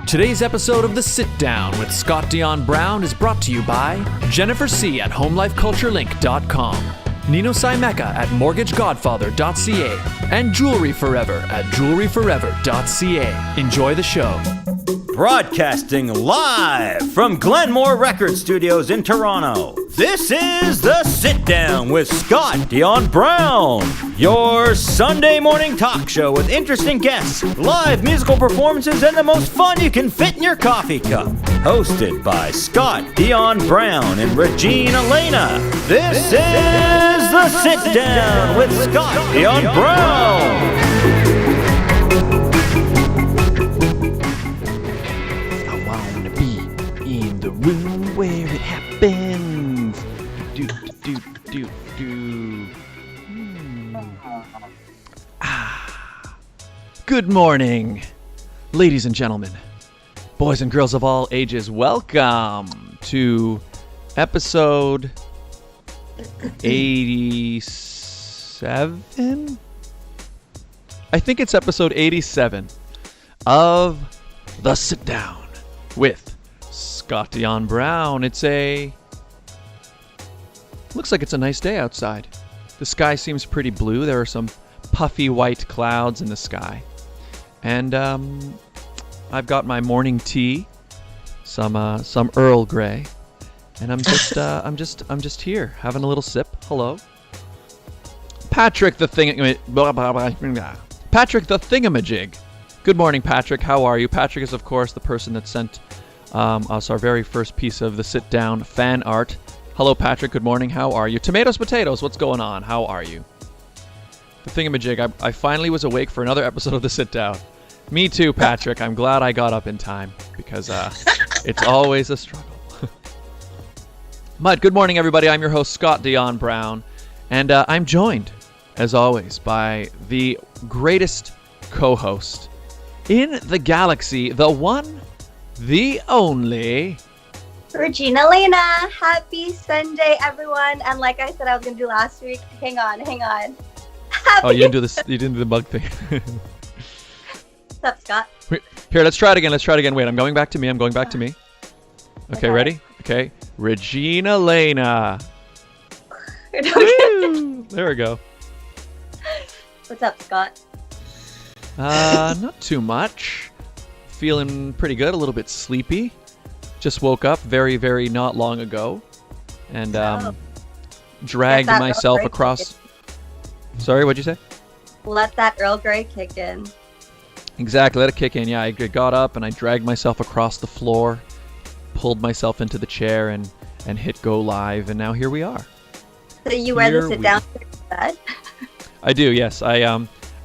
Today's episode of The Sit Down with Scott Dion Brown is brought to you by Jennifer C. at HomeLifeCultureLink.com, Nino Simeka at MortgageGodfather.ca, and Jewelry Forever at JewelryForever.ca. Enjoy the show. Broadcasting live from Glenmore Record Studios in Toronto, this is The Sit Down with Scott Dion Brown, your Sunday morning talk show with interesting guests, live musical performances, and the most fun you can fit in your coffee cup. Hosted by Scott Dion Brown and Regine Alaina, this is The Sit Down with Scott Dion Brown. The room where it happens. Good morning, ladies and gentlemen, boys and girls of all ages. Welcome to episode 87. I think it's episode 87 of The Sit Down with Scott Dion Brown. Looks like it's a nice day outside. The sky seems pretty blue. There are some puffy white clouds in the sky. And I've got my morning tea, some Earl Grey, and I'm just here having a little sip. Hello, Patrick the Thingamajig. Good morning, Patrick. How are you? Patrick is, of course, the person that sent us our very first piece of the Sit Down fan art. Hello, Patrick. Good morning. How are you? Tomatoes, potatoes. What's going on? How are you? The Thingamajig. I finally was awake for another episode of the Sit Down. Me too, Patrick. I'm glad I got up in time because it's always a struggle. But good morning, everybody. I'm your host, Scott Dion Brown, and I'm joined, as always, by the greatest co-host in the galaxy, the one, the only Regine Alaina. Happy Sunday, everyone. And like I said I was going to do last week, hang on. Oh, you didn't do this. You didn't do the bug thing. What's up, Scott? Wait, here, let's try it again. Wait, I'm going back to me. Okay, ready? Okay. Regine Alaina. Woo! There we go. What's up, Scott? Not too much. Feeling pretty good, a little bit sleepy. Just woke up very, very not long ago. And dragged myself across... Sorry, what'd you say? Let that Earl Grey kick in. Exactly, let it kick in. Yeah, I got up and I dragged myself across the floor, pulled myself into the chair and hit go live, and now here we are. So you wear the sit down bed? I do, yes. I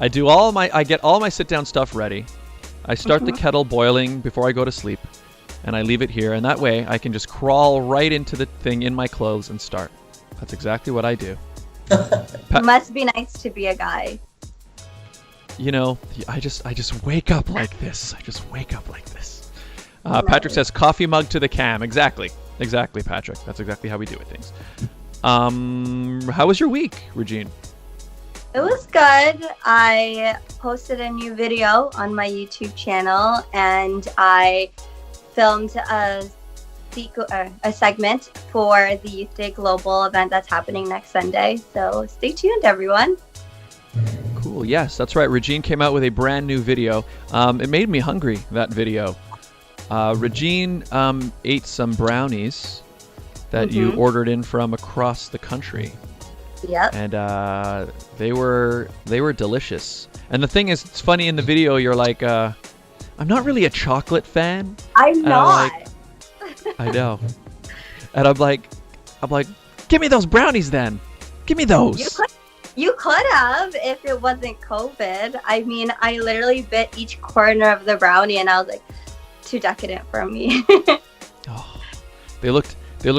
get all my sit down stuff ready. I start the kettle boiling before I go to sleep, and I leave it here, and that way I can just crawl right into the thing in my clothes and start. That's exactly what I do. Must be nice to be a guy. You know, I just wake up like this. Patrick says coffee mug to the cam. Exactly, Patrick. That's exactly how we do it. Things. How was your week, Regine? It was good. I posted a new video on my YouTube channel, and I filmed a segment for the Youth Day Global event that's happening next Sunday. So stay tuned, everyone. Cool. Yes, that's right. Regine came out with a brand new video. It made me hungry, that video. Regine ate some brownies that you ordered in from across the country. Yep. And they were delicious. And the thing is, it's funny in the video, you're like, I'm not really a chocolate fan. I'm not. I know. And I'm like, give me those brownies then. Give me those. You could have if it wasn't COVID. I mean, I literally bit each corner of the brownie, and I was like, too decadent for me. Oh, they looked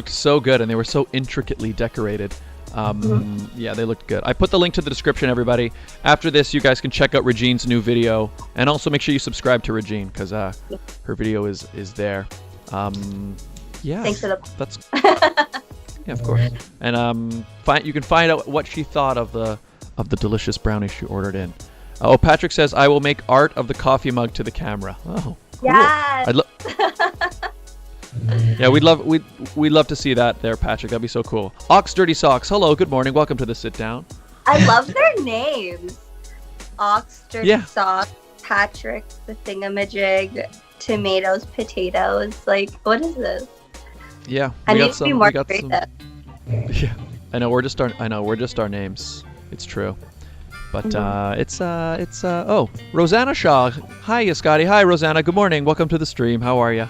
so good, and they were so intricately decorated. Yeah, they looked good. I put the link to the description, everybody. After this, you guys can check out Regine's new video, and also make sure you subscribe to Regine because her video is there. Yeah, thanks for the. That's yeah, of course. And you can find out what she thought of the delicious brownies she ordered in. Oh, Patrick says I will make art of the coffee mug to the camera. Oh, Yes. Yeah, we'd love to see that there, Patrick. That'd be so cool. Ox Dirty Socks. Hello, good morning. Welcome to the sit down. I love their names. Ox, Dirty Yeah. Sock, Patrick, the Thingamajig, Tomatoes, Potatoes. Like, what is this? Yeah, I we need got to some. be more We got creative. some. Yeah, I know. We're just our names. It's true. But oh, Rosanna Shaw. Hi, Scotty. Hi, Rosanna. Good morning. Welcome to the stream. How are you?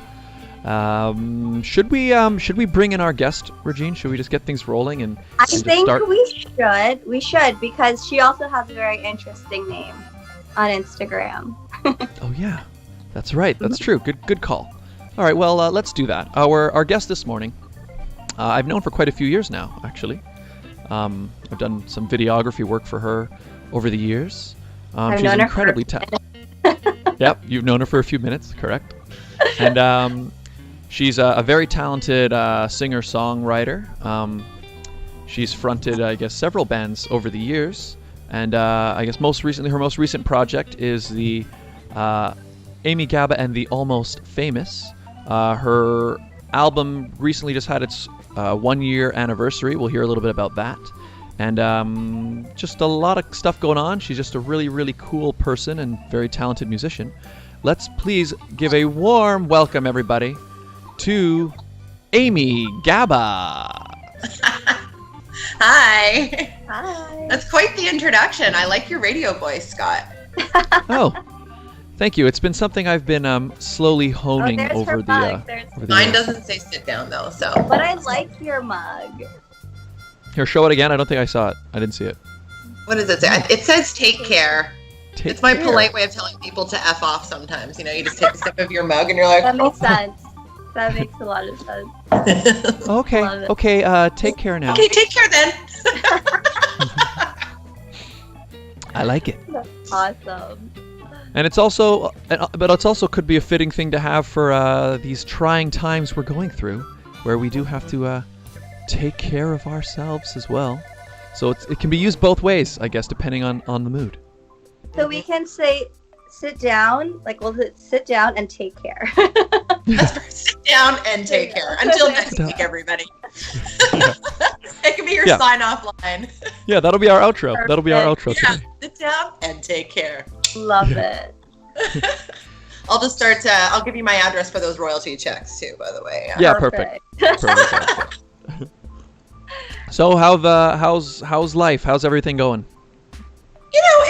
Should we bring in our guest, Regine? Should we just get things rolling and I just think start? we should because she also has a very interesting name on Instagram. Oh yeah, that's right. That's true. Good call. All right. Well, let's do that. Our guest this morning, I've known for quite a few years now, actually. I've done some videography work for her over the years. She's known her incredibly talented. Yep, you've known her for a few minutes, correct? And she's a very talented singer-songwriter. She's fronted, I guess, several bands over the years. And I guess her most recent project is the Amy Gabba and the Almost Famous. Her album recently just had its 1-year anniversary. We'll hear a little bit about that. And just a lot of stuff going on. She's just a really, really cool person and very talented musician. Let's please give a warm welcome, everybody, to Amy Gabba. Hi. Hi. That's quite the introduction. I like your radio voice, Scott. Oh, thank you. It's been something I've been slowly honing there's over her the. mug. Over the Mine years. doesn't say sit down, though, so. But I like your mug. Here, show it again. I don't think I saw it. I didn't see it. What does it say? It says take care. Take It's my care. polite way of telling people to F off sometimes. You know, you just take a sip of your mug and you're like, That makes sense. That makes a lot of sense. Okay. Love it. Okay. Take care now. okay, take care then. I like it. Awesome. And it's also, but it's also could be a fitting thing to have for these trying times we're going through, where we do have to take care of ourselves as well. So it can be used both ways, I guess, depending on the mood. So we can say sit down, like we'll sit down and take care. That's right. Sit down and take care. Until next week, everybody. It can be your Yeah. sign-off line. Yeah, that'll be our outro. That'll be our outro Yeah, today. sit down and take care. Love it. I'll just start. I'll give you my address for those royalty checks too. By the way. Yeah, perfect. Perfect. So how's life? How's everything going? You know,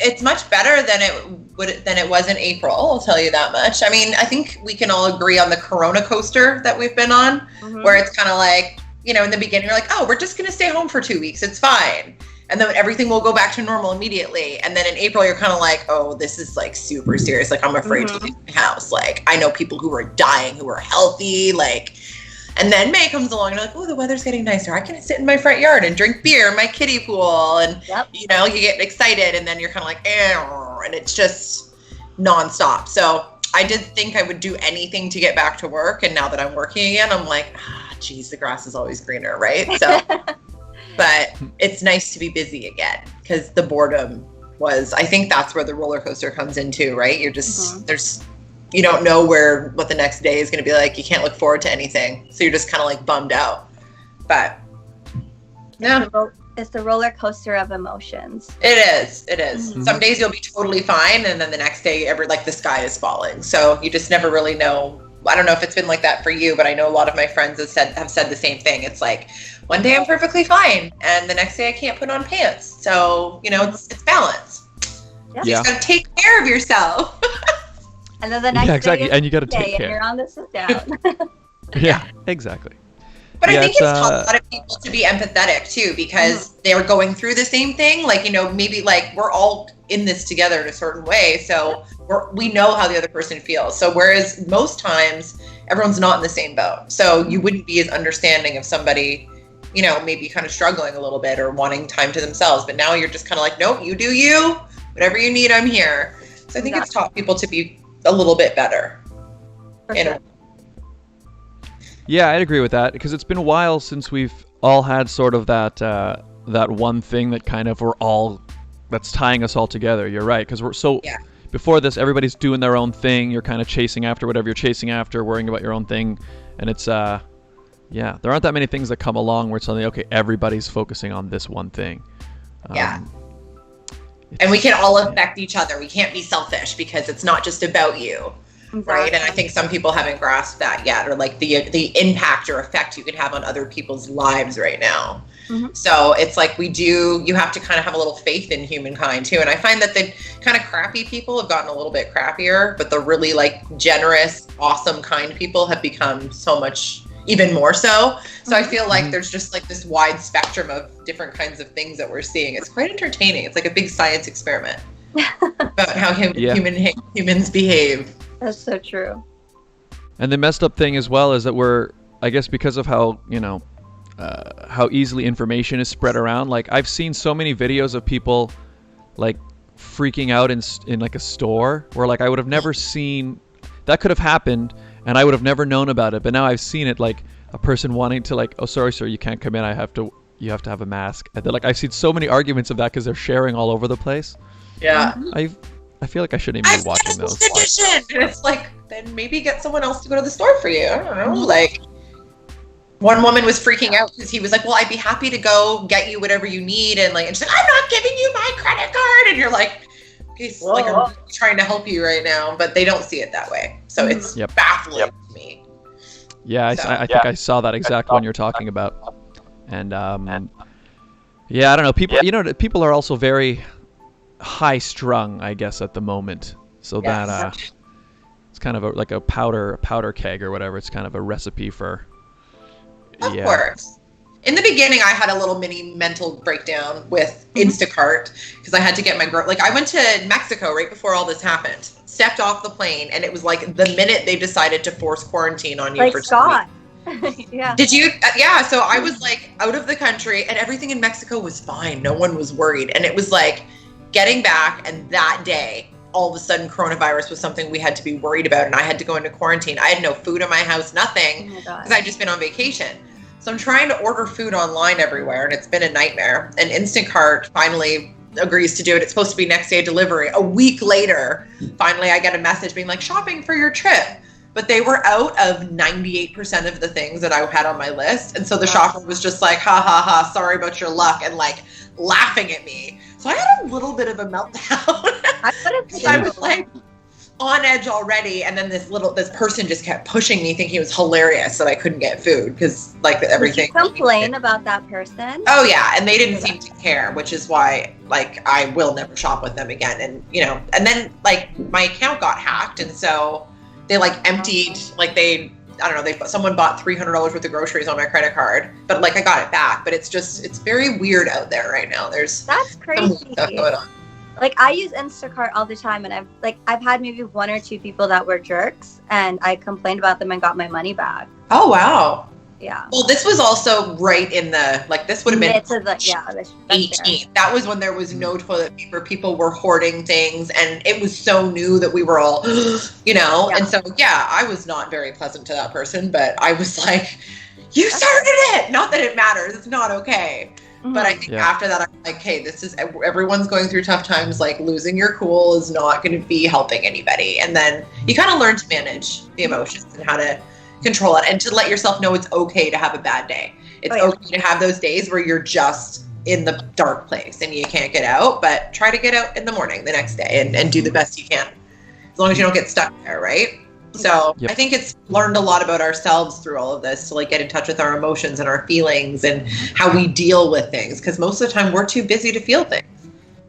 it's much better than it was in April. I'll tell you that much. I mean, I think we can all agree on the Corona coaster that we've been on, where it's kind of like, you know, in the beginning you're like, oh, we're just gonna stay home for 2 weeks. It's fine. And then everything will go back to normal immediately. And then in April, you're kind of like, oh, this is like super serious. Like, I'm afraid to leave my house. Like, I know people who are dying, who are healthy. Like, and then May comes along and you're like, oh, the weather's getting nicer. I can sit in my front yard and drink beer in my kiddie pool. And, you know, you get excited and then you're kind of like, and it's just nonstop. So I did think I would do anything to get back to work. And now that I'm working again, I'm like, geez, the grass is always greener, right? So. But it's nice to be busy again because the boredom I think that's where the roller coaster comes into, right? You're just, you don't know what the next day is going to be like. You can't look forward to anything. So you're just kind of like bummed out. But yeah. It's the roller coaster of emotions. It is. Some days you'll be totally fine. And then the next day, like the sky is falling. So you just never really know. I don't know if it's been like that for you, but I know a lot of my friends have said the same thing. It's like, one day I'm perfectly fine, and the next day I can't put on pants. So, you know, it's balance. Yeah. You just gotta take care of yourself. And then the next exactly. day And you got to take care. And you're on the sit down. Yeah, exactly. But I think it's taught a lot of people to be empathetic too, because they're going through the same thing. Like, you know, maybe like we're all in this together in a certain way. So we know how the other person feels. So whereas most times everyone's not in the same boat. So you wouldn't be as understanding of somebody, you know, maybe kind of struggling a little bit or wanting time to themselves. But now you're just kind of like, nope, you do you. Whatever you need, I'm here. So I think it's taught people to be a little bit better. Yeah, I'd agree with that because it's been a while since we've all had sort of that one thing that kind of that's tying us all together. You're right, because before this, everybody's doing their own thing. You're kind of chasing after whatever you're chasing after, worrying about your own thing. And it's, there aren't that many things that come along where it's suddenly, okay, everybody's focusing on this one thing. Yeah. And we can all affect each other. We can't be selfish because it's not just about you. Exactly. Right. And I think some people haven't grasped that yet, or like the impact or effect you could have on other people's lives right now. Mm-hmm. So it's like you have to kind of have a little faith in humankind too. And I find that the kind of crappy people have gotten a little bit crappier, but the really like generous, awesome, kind people have become so much even more so. So I feel like there's just like this wide spectrum of different kinds of things that we're seeing. It's quite entertaining. It's like a big science experiment about how humans behave. That's so true. And the messed up thing as well is that we're, I guess because of how, how easily information is spread around. Like I've seen so many videos of people like freaking out in like a store where like I would have never seen, that could have happened and I would have never known about it. But now I've seen it, like a person wanting to like, oh, sorry, sir, you can't come in. You have to have a mask. And they're like, I've seen so many arguments of that because they're sharing all over the place. Yeah. I feel like I shouldn't even be watching those. And it's like, then maybe get someone else to go to the store for you. I don't know. Like, one woman was freaking out because he was like, well, I'd be happy to go get you whatever you need. And she's like, I'm not giving you my credit card. And you're like, okay, so like, I'm trying to help you right now. But they don't see it that way. So it's baffling to me. Yeah, I think I saw that exact one you're talking about. And, I don't know. People are also very high strung, I guess, at the moment. So that it's kind of like a powder keg or whatever. It's kind of a recipe for. Of course. In the beginning, I had a little mini mental breakdown with Instacart because I had to get my I went to Mexico right before all this happened. Stepped off the plane, and it was like the minute they decided to force quarantine on you for 2 weeks. Yeah. Did you? Yeah. So I was like out of the country, and everything in Mexico was fine. No one was worried, and it was like getting back, and that day, all of a sudden, coronavirus was something we had to be worried about, and I had to go into quarantine. I had no food in my house, nothing, because I'd just been on vacation. So I'm trying to order food online everywhere, and it's been a nightmare. And Instacart finally agrees to do it. It's supposed to be next day delivery. A week later, finally, I get a message being like, shopping for your trip. But they were out of 98% of the things that I had on my list. And so the shopper was just like, ha, ha, ha, sorry about your luck, and like laughing at me. So I had a little bit of a meltdown. I was like on edge already, and then this person just kept pushing me, thinking it was hilarious that I couldn't get food because like everything. Did you complain about that person? Oh yeah, and they didn't seem to care, which is why like I will never shop with them again. And and then like my account got hacked, and so they like emptied someone bought $300 worth of groceries on my creded card, but like I got it back. But it's very weird out there right now. That's crazy stuff going on. Like I use Instacart all the time, and I've had maybe 1 or 2 people that were jerks, and I complained about them and got my money back. Oh wow. Yeah. Well, this was also right in the this would have been 18. That was when there was no toilet paper. People were hoarding things, and it was so new that we were all, And so I was not very pleasant to that person, but I was like, you started it. Not that it matters. It's not okay. Mm-hmm. But I think after that, I'm like, hey, everyone's going through tough times. Like losing your cool is not going to be helping anybody. And then you kind of learn to manage the emotions and how to control it, and to let yourself know it's okay to have a bad day. It's okay to have those days where you're just in the dark place and you can't get out, but try to get out in the morning the next day and do the best you can, as long as you don't get stuck there, right? So I think it's learned a lot about ourselves through all of this, to like get in touch with our emotions and our feelings and how we deal with things, because most of the time we're too busy to feel things.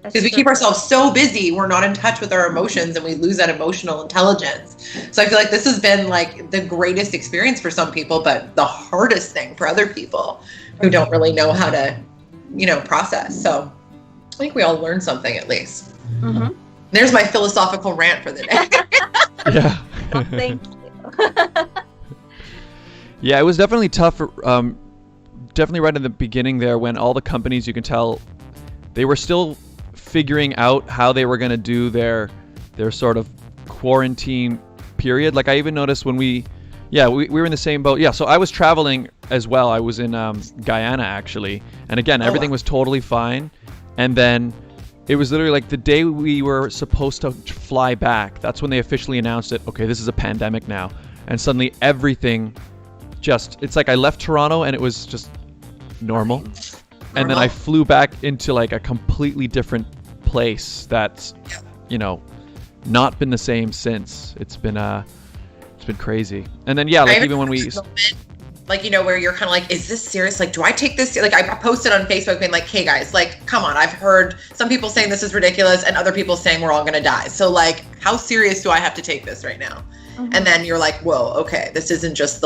Because we keep ourselves so busy, we're not in touch with our emotions, and we lose that emotional intelligence. So I feel like this has been like the greatest experience for some people, but the hardest thing for other people who don't really know how to, process. So I think we all learned something at least. Mm-hmm. There's my philosophical rant for the day. Yeah. Well, thank you. Yeah, it was definitely tough. Definitely right in the beginning there, when all the companies, you can tell, they were still figuring out how they were going to do their sort of quarantine period. Like I even noticed when we were in the same boat. Yeah, so I was traveling as well. I was in Guyana actually, and again everything was totally fine. And then it was literally like the day we were supposed to fly back. That's when they officially announced it. Okay, this is a pandemic now. And suddenly everything it's like I left Toronto and it was just normal. And then I flew back into like a completely different place that's, not been the same since. It's been crazy. And then, yeah, like even when we... Like, where you're kind of like, is this serious? Like, do I take this? Like, I posted on Facebook being like, hey guys, like, come on. I've heard some people saying this is ridiculous and other people saying we're all going to die. So like, how serious do I have to take this right now? Mm-hmm. And then you're like, whoa, okay, this isn't just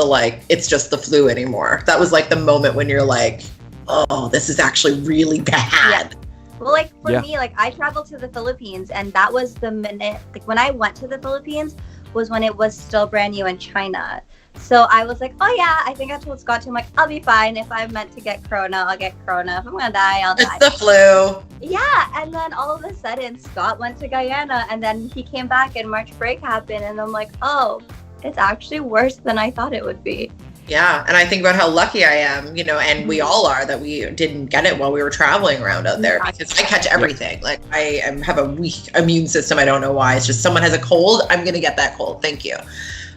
it's just the flu anymore. That was like the moment when you're like, oh, this is actually really bad. Yeah. Well, like for me, like I traveled to the Philippines and that was the minute, like when I went to the Philippines was when it was still brand new in China. So I was like, oh yeah, I think I told Scott too. I'm like, I'll be fine. If I'm meant to get corona, I'll get corona. If I'm gonna die, I'll die. It's the flu. Yeah, and then all of a sudden, Scott went to Guyana, and then he came back, and March break happened, and I'm like, oh, it's actually worse than I thought it would be. Yeah, and I think about how lucky I am, and we all are that we didn't get it while we were traveling around out there because I catch everything. Like I have a weak immune system. I don't know why. It's just someone has a cold, I'm gonna get that cold. Thank you,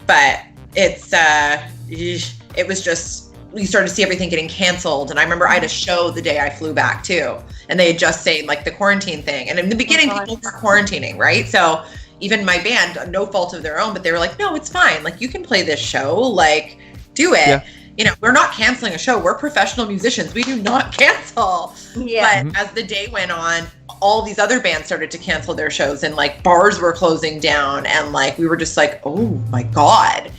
but. It was just, we started to see everything getting canceled. And I remember I had a show the day I flew back too. And they had just said like the quarantine thing. And in the beginning, people were quarantining, right? So even my band, no fault of their own, but they were like, no, it's fine. Like you can play this show, like do it. Yeah. We're not canceling a show. We're professional musicians. We do not cancel. Yeah. But as the day went on, all these other bands started to cancel their shows and like bars were closing down. And like, we were just like, oh my God.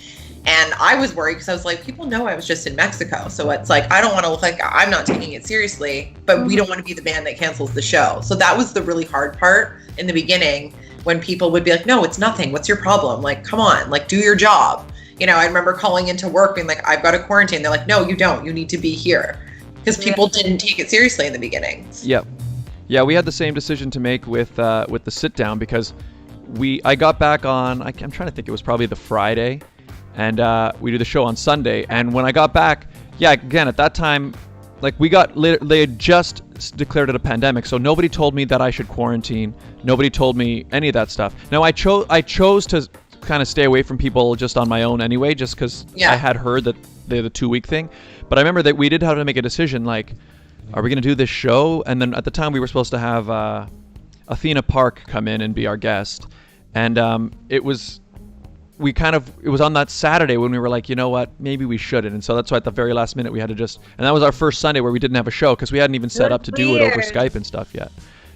And I was worried because I was like, people know I was just in Mexico. So it's like, I don't want to look like I'm not taking it seriously, but we don't want to be the band that cancels the show. So that was the really hard part in the beginning when people would be like, no, it's nothing. What's your problem? Like, come on, like do your job. I remember calling into work being like, I've got a quarantine. They're like, no, you don't. You need to be here. Because people didn't take it seriously in the beginning. Yep. Yeah, we had the same decision to make with the sit down because I got back on, I'm trying to think, it was probably the Friday. And we do the show on Sunday. And when I got back, again, at that time, like they had just declared it a pandemic. So nobody told me that I should quarantine. Nobody told me any of that stuff. Now, I chose to kind of stay away from people just on my own anyway, just because I had heard that they're the 2-week thing. But I remember that we did have to make a decision, like, are we going to do this show? And then at the time, we were supposed to have Athena Park come in and be our guest. And it was on that Saturday when we were like, you know what, maybe we shouldn't. And so that's why at the very last minute we had to and that was our first Sunday where we didn't have a show because we hadn't even set up to do it over Skype and stuff yet.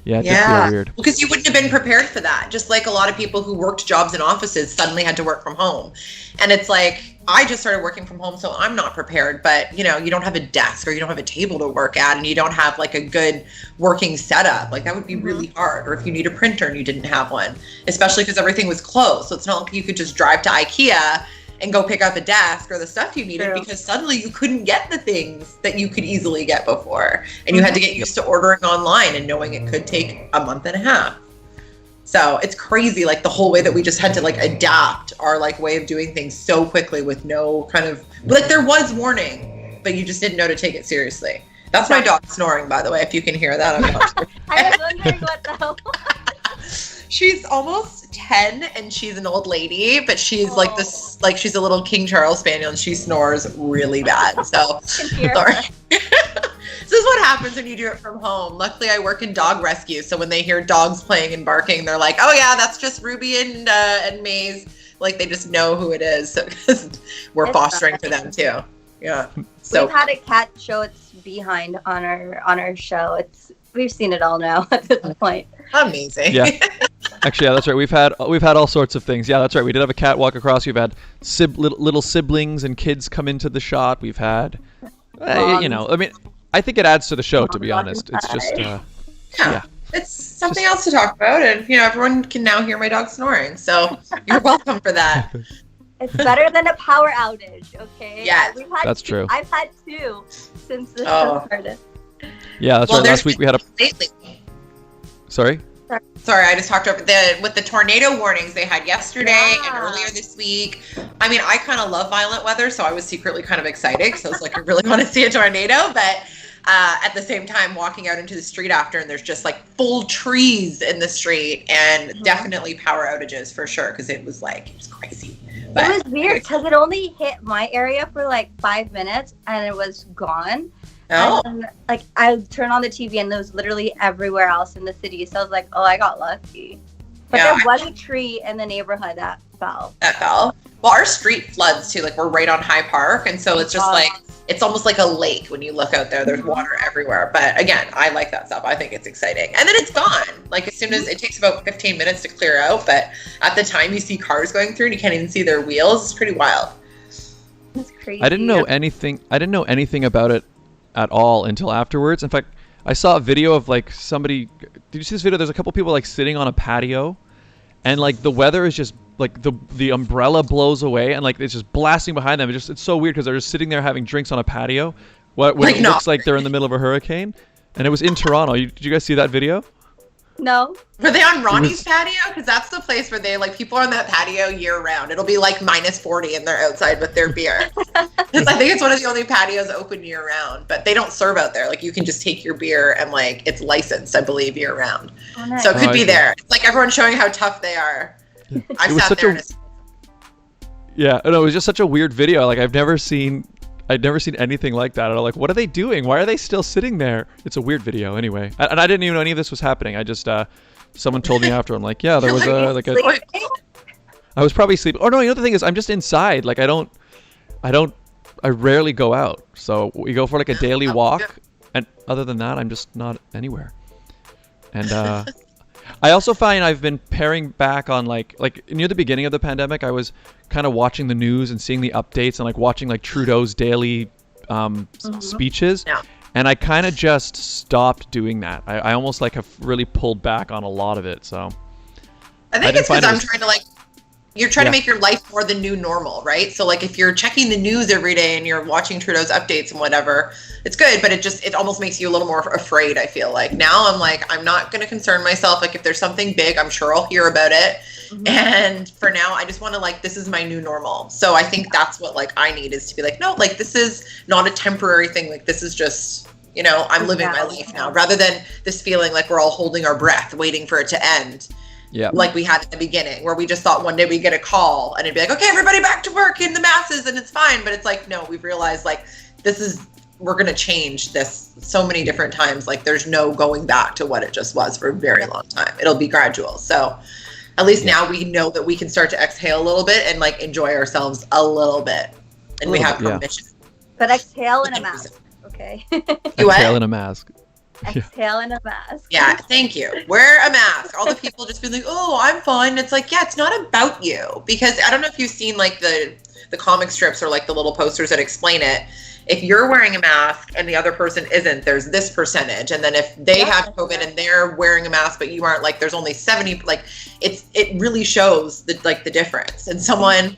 Yeah, it did feel weird. Because you wouldn't have been prepared for that. Just like a lot of people who worked jobs in offices suddenly had to work from home. And it's like, I just started working from home, so I'm not prepared. But, you don't have a desk or you don't have a table to work at and you don't have like a good working setup. Like that would be really hard. Or if you need a printer and you didn't have one, especially because everything was closed. So it's not like you could just drive to IKEA and go pick up a desk or the stuff you needed because suddenly you couldn't get the things that you could easily get before. And you had to get used to ordering online and knowing it could take a month and a half. So it's crazy, like the whole way that we just had to like adapt our like way of doing things so quickly with no kind of, like there was warning, but you just didn't know to take it seriously. That's my dog snoring, by the way, if you can hear that. I'm not sure. I was wondering what the hell. She's almost 10 and she's an old lady, but she's like this, like she's a little King Charles Spaniel and she snores really bad. So sorry. This is what happens when you do it from home. Luckily, I work in dog rescue. So when they hear dogs playing and barking, they're like, oh yeah, that's just Ruby and Maze. Like they just know who it is. So we're fostering for them too. Yeah. So we've had a cat show its behind on our show. We've seen it all now at this point. Amazing. Yeah. Actually, yeah, that's right. We've had all sorts of things. Yeah, that's right. We did have a cat walk across. We've had little siblings and kids come into the shot. We've had, I think it adds to the show, to be honest. It's just, yeah. It's something else to talk about, and everyone can now hear my dog snoring. So you're welcome for that. It's better than a power outage, okay? Yeah, that's true. I've had 2 since this show started. Yeah, that's right. Last week we had lately. Sorry, I just talked over with the tornado warnings they had yesterday and earlier this week. I mean, I kind of love violent weather, so I was secretly kind of excited because I was like, I really want to see a tornado. But at the same time walking out into the street after, and there's just like full trees in the street, and definitely power outages for sure, because it was crazy. But it was weird because it only hit my area for like 5 minutes and it was gone. Oh. And then, I turned on the TV and it was literally everywhere else in the city. So I was like, oh, I got lucky. But there was a tree in the neighborhood that fell. Well, our street floods too. Like, we're right on High Park, and so it's just it's almost like a lake when you look out there. There's water everywhere. But again, I like that stuff. I think it's exciting. And then it's gone. Like, as soon as it takes about 15 minutes to clear out, but at the time you see cars going through and you can't even see their wheels. It's pretty wild. That's crazy. I didn't know anything about it at all until afterwards. In fact, I saw a video of somebody. Did you see this video? There's a couple people sitting on a patio, and the weather is just the umbrella blows away, and it's just blasting behind them. It's so weird because they're just sitting there having drinks on a patio, when it looks like they're in the middle of a hurricane. And it was in Toronto. Did you guys see that video? No. Were they on Ronnie's patio? Because that's the place where they people are on that patio year round. It'll be minus 40 and they're outside with their beer. Because I think it's one of the only patios open year round, but they don't serve out there. You can just take your beer and it's licensed, I believe, year round. Oh, nice. So it could be there. It's everyone's showing how tough they are. I've sat there. Yeah, no, it was just such a weird video. I'd never seen anything like that. I'm what are they doing? Why are they still sitting there? It's a weird video anyway. And I didn't even know any of this was happening. I just, someone told me after. I'm yeah, there was I was probably sleeping. Oh no, the other thing is I'm just inside. I rarely go out. So we go for a daily walk. And other than that, I'm just not anywhere. And, I also find I've been paring back on near the beginning of the pandemic, I was kind of watching the news and seeing the updates and watching Trudeau's daily speeches. Yeah. And I kind of just stopped doing that. I almost have really pulled back on a lot of it. So I think it's because I'm trying to you're trying to make your life more the new normal, right? So if you're checking the news every day and you're watching Trudeau's updates and whatever, it's good, but it almost makes you a little more afraid, I feel like. Now I'm I'm not going to concern myself. If there's something big, I'm sure I'll hear about it. Mm-hmm. And for now, I just want to this is my new normal. So I think that's what I need, is to be no, this is not a temporary thing. This is just, I'm living my life now, rather than this feeling we're all holding our breath, waiting for it to end. Yeah. Like we had at the beginning, where we just thought one day we'd get a call and it'd be okay, everybody back to work in the masses, and it's fine. But it's no, we've realized we're going to change this so many different times. There's no going back to what it just was for a very long time. It'll be gradual. So at least now we know that we can start to exhale a little bit and enjoy ourselves a little bit. And we have permission. But exhale in a mask. Okay. Exhale in a mask. Exhale in a mask. Yeah, thank you. Wear a mask. All the people just be oh, I'm fine. It's yeah, it's not about you. Because I don't know if you've seen the comic strips or the little posters that explain it. If you're wearing a mask and the other person isn't, there's this percentage. And then if they have COVID and they're wearing a mask but you aren't, there's only 70. It really shows the difference. And someone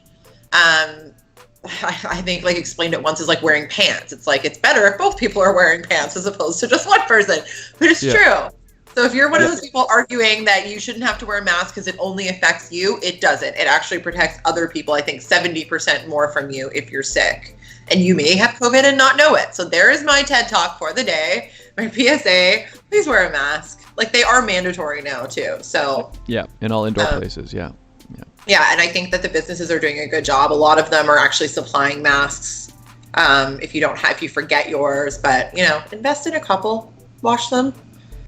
I think explained it once as wearing pants. It's it's better if both people are wearing pants as opposed to just one person. But it's true. So if you're one of those people arguing that you shouldn't have to wear a mask because it only affects you, it doesn't. It actually protects other people, I think 70% more from you if you're sick. And you may have COVID and not know it. So there is my TED Talk for the day. My PSA, please wear a mask. They are mandatory now too. So yeah, in all indoor places, yeah. Yeah, and I think that the businesses are doing a good job. A lot of them are actually supplying masks. If you forget yours, but invest in a couple, wash them,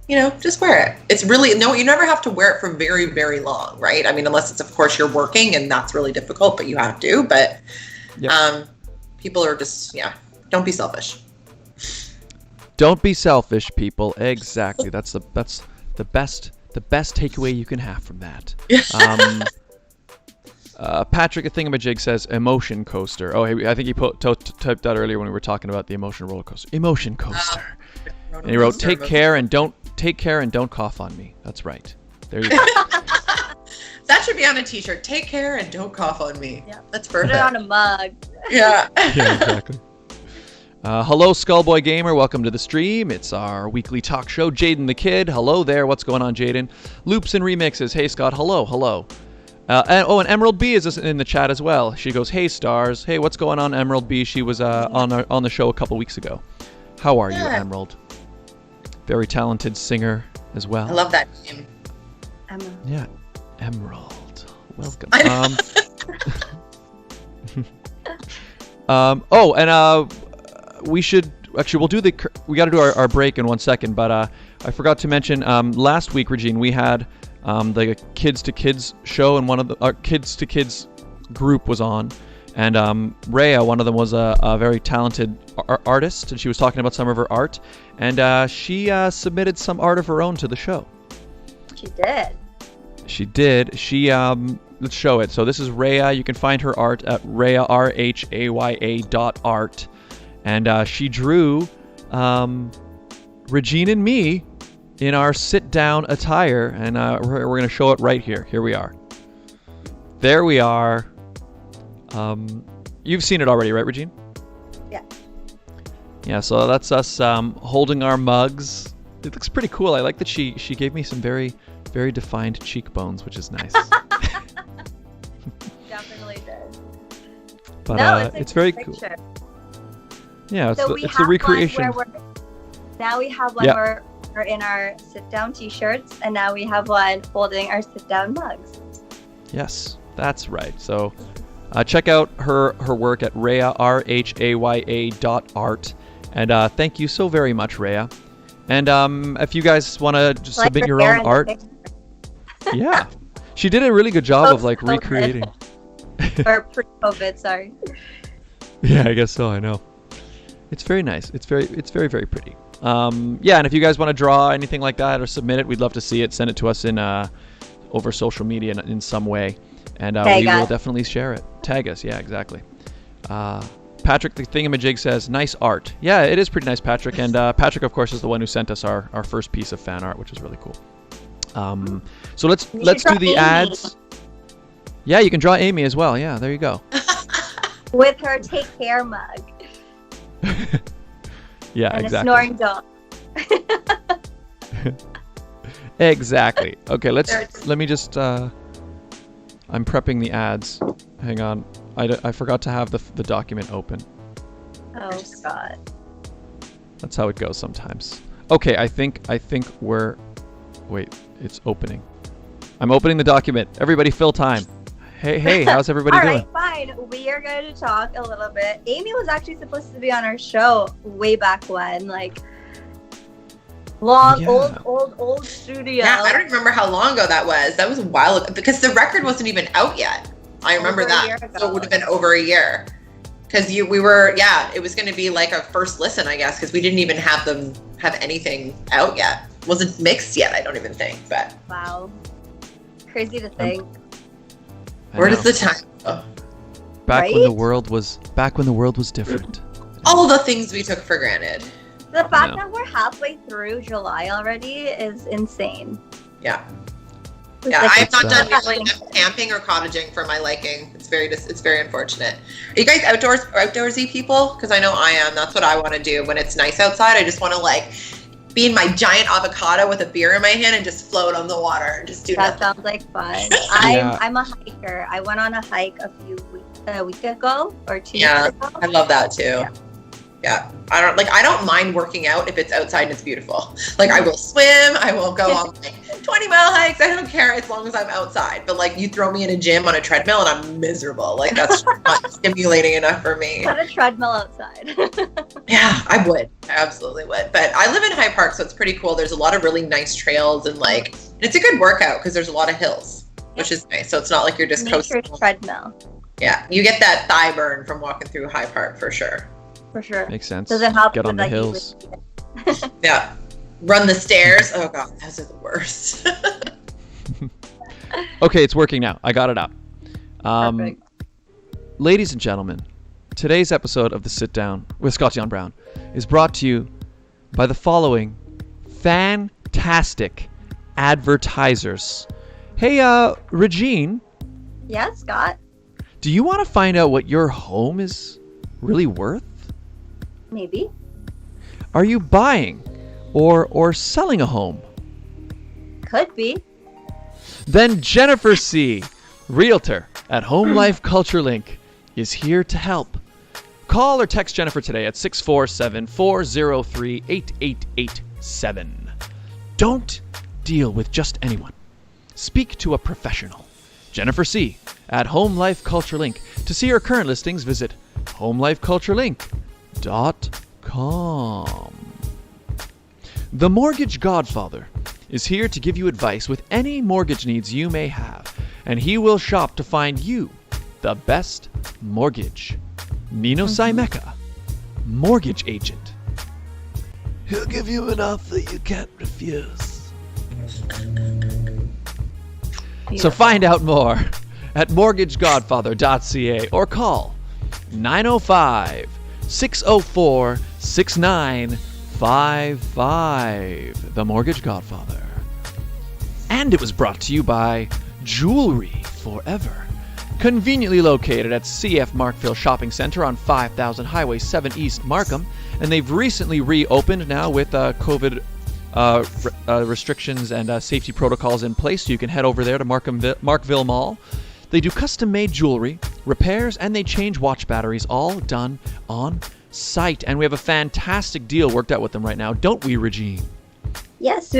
just wear it. It's really you never have to wear it for very, very long, right? I mean, unless it's of course you're working and that's really difficult, but you have to. But people are just don't be selfish. Don't be selfish, people. Exactly. That's the best takeaway you can have from that. Patrick, a thingamajig, says emotion coaster. Oh, I think he typed that earlier when we were talking about the emotion roller coaster. Emotion coaster. And he wrote, take care and don't cough on me. That's right. There you go. That should be on a t-shirt. Take care and don't cough on me. Yeah. That's perfect. Put it on a mug. Yeah. Yeah, exactly. Hello, Skullboy Gamer. Welcome to the stream. It's our weekly talk show. Jaden the Kid. Hello there. What's going on, Jaden? Loops and remixes. Hey, Scott. Hello. And Emerald B is in the chat as well. She goes, hey, stars. Hey, what's going on, Emerald B? She was on the show a couple weeks ago. How are you, Good. Emerald? Very talented singer as well. I love that name. Emma. Yeah, Emerald. Welcome. I know. We should actually we got to do our break in 1 second, but I forgot to mention last week, Regine, we had the Kids to Kids show, and one of the Kids to Kids group was on, and Rhea, one of them, was a very talented artist, and she was talking about some of her art, and she submitted some art of her own to the show. She did. She did. Let's show it. So this is Rhea. You can find her art at Rhea, RHAYA.art. And she drew Regine and me in our sit-down attire. And we're going to show it right here. Here we are. There we are. You've seen it already, right, Regine? Yeah. Yeah, so that's us holding our mugs. It looks pretty cool. I like that she gave me some very, very defined cheekbones, which is nice. Definitely did. But No, it's very picture. cool. Yeah, So it's a recreation. Now we have one Yeah. where we're in our sit-down t-shirts, and now we have one holding our sit-down mugs. Yes, that's right. So check out her work at Rhea, RHAYA.art. And thank you so very much, Rhea. And if you guys want to just Like submit her your hair own in the art, picture. yeah, she did a really good job of like Post-COVID. recreating. Or pre-COVID, sorry. Yeah, I guess so. I know. It's very nice. It's very, very pretty. Yeah, and if you guys want to draw anything like that or submit it, we'd love to see it. Send it to us in over social media in some way, and we will us. definitely share it. Tag us. Yeah, exactly. Patrick the Thingamajig says, "Nice art." Yeah, it is pretty nice, Patrick. And Patrick, of course, is the one who sent us our first piece of fan art, which is really cool. So let's You do should draw the Amy. ads. Yeah, you can draw Amy as well. Yeah, there you go. With her take care mug Yeah, and exactly. a snoring dog. Exactly. Okay, let me just I'm prepping the ads. Hang on. I forgot to have the document open. Oh God. That's how it goes sometimes. Okay, I think we're wait, it's opening. I'm opening the document. Everybody fill time. Hey, how's everybody All doing? right, fine. We are going to talk a little bit. Amy was actually supposed to be on our show way back when, like long, Yeah. old studio. Yeah, I don't remember how long ago that was. That was a while ago because the record wasn't even out yet. I remember Over a year that. ago. So it would have been over a year. Because it was going to be like a first listen, I guess, because we didn't even have anything out yet. Wasn't mixed yet, I don't even think. But Wow. Crazy to think. I where know. does the time go? back when the Right? world was different. All the things we took for granted. The fact No. that we're halfway through July already is insane. Yeah. It's Yeah, like- I have not done It's really enough camping or cottaging for my liking. It's very unfortunate. Are you guys outdoorsy people? Because I know I am. That's what I want to do when it's nice outside. I just want to like be in my giant avocado with a beer in my hand and just float on the water and just do That nothing. sounds like fun. Yeah. I'm a hiker. I went on a hike a week ago or 2 Yeah, weeks ago. I love that too. Yeah. Yeah. I don't mind working out if it's outside and it's beautiful. Like I will swim, I will go on like 20-mile hikes. I don't care as long as I'm outside. But like you throw me in a gym on a treadmill and I'm miserable. Like that's not stimulating enough for me. Put a treadmill outside. Yeah, I would. I absolutely would. But I live in High Park, so it's pretty cool. There's a lot of really nice trails and like it's a good workout because there's a lot of hills, which is nice. So it's not like you're just coasting. Nature's treadmill, Yeah, you get that thigh burn from walking through High Park for sure. for sure. Makes sense. Doesn't help Get with, on the like, hills. Yeah. Run the stairs. Oh god, those are the worst. Okay, it's working now. I got it up. Perfect. Ladies and gentlemen, today's episode of The Sit Down with Scott Dion Brown is brought to you by the following fantastic advertisers. Hey, Regine, Yeah, Scott. do you want to find out what your home is really worth? Maybe. Are you buying or selling a home? Could be. Then Jennifer C., Realtor at Home Life Culture Link, is here to help. call or text Jennifer today at 647-403-8887. Don't deal with just anyone. Speak to a professional. Jennifer C. at Home Life Culture Link. To see her current listings, visit homelifeculturelink.com. The Mortgage Godfather is here to give you advice with any mortgage needs you may have, and he will shop to find you the best mortgage. Nino Saimeka, mortgage agent. He'll give you an offer you can't refuse. So find out more at mortgagegodfather.ca or call 905-604-6955. The Mortgage Godfather. And it was brought to you by Jewelry Forever. Conveniently located at CF Markville Shopping Center on 5000 Highway 7 East, Markham. And they've recently reopened now with COVID restrictions and safety protocols in place. So you can head over there to Markville Mall. They do custom-made jewelry, repairs, and they change watch batteries, all done on site. And we have a fantastic deal worked out with them right now, don't we, Regine? Yes,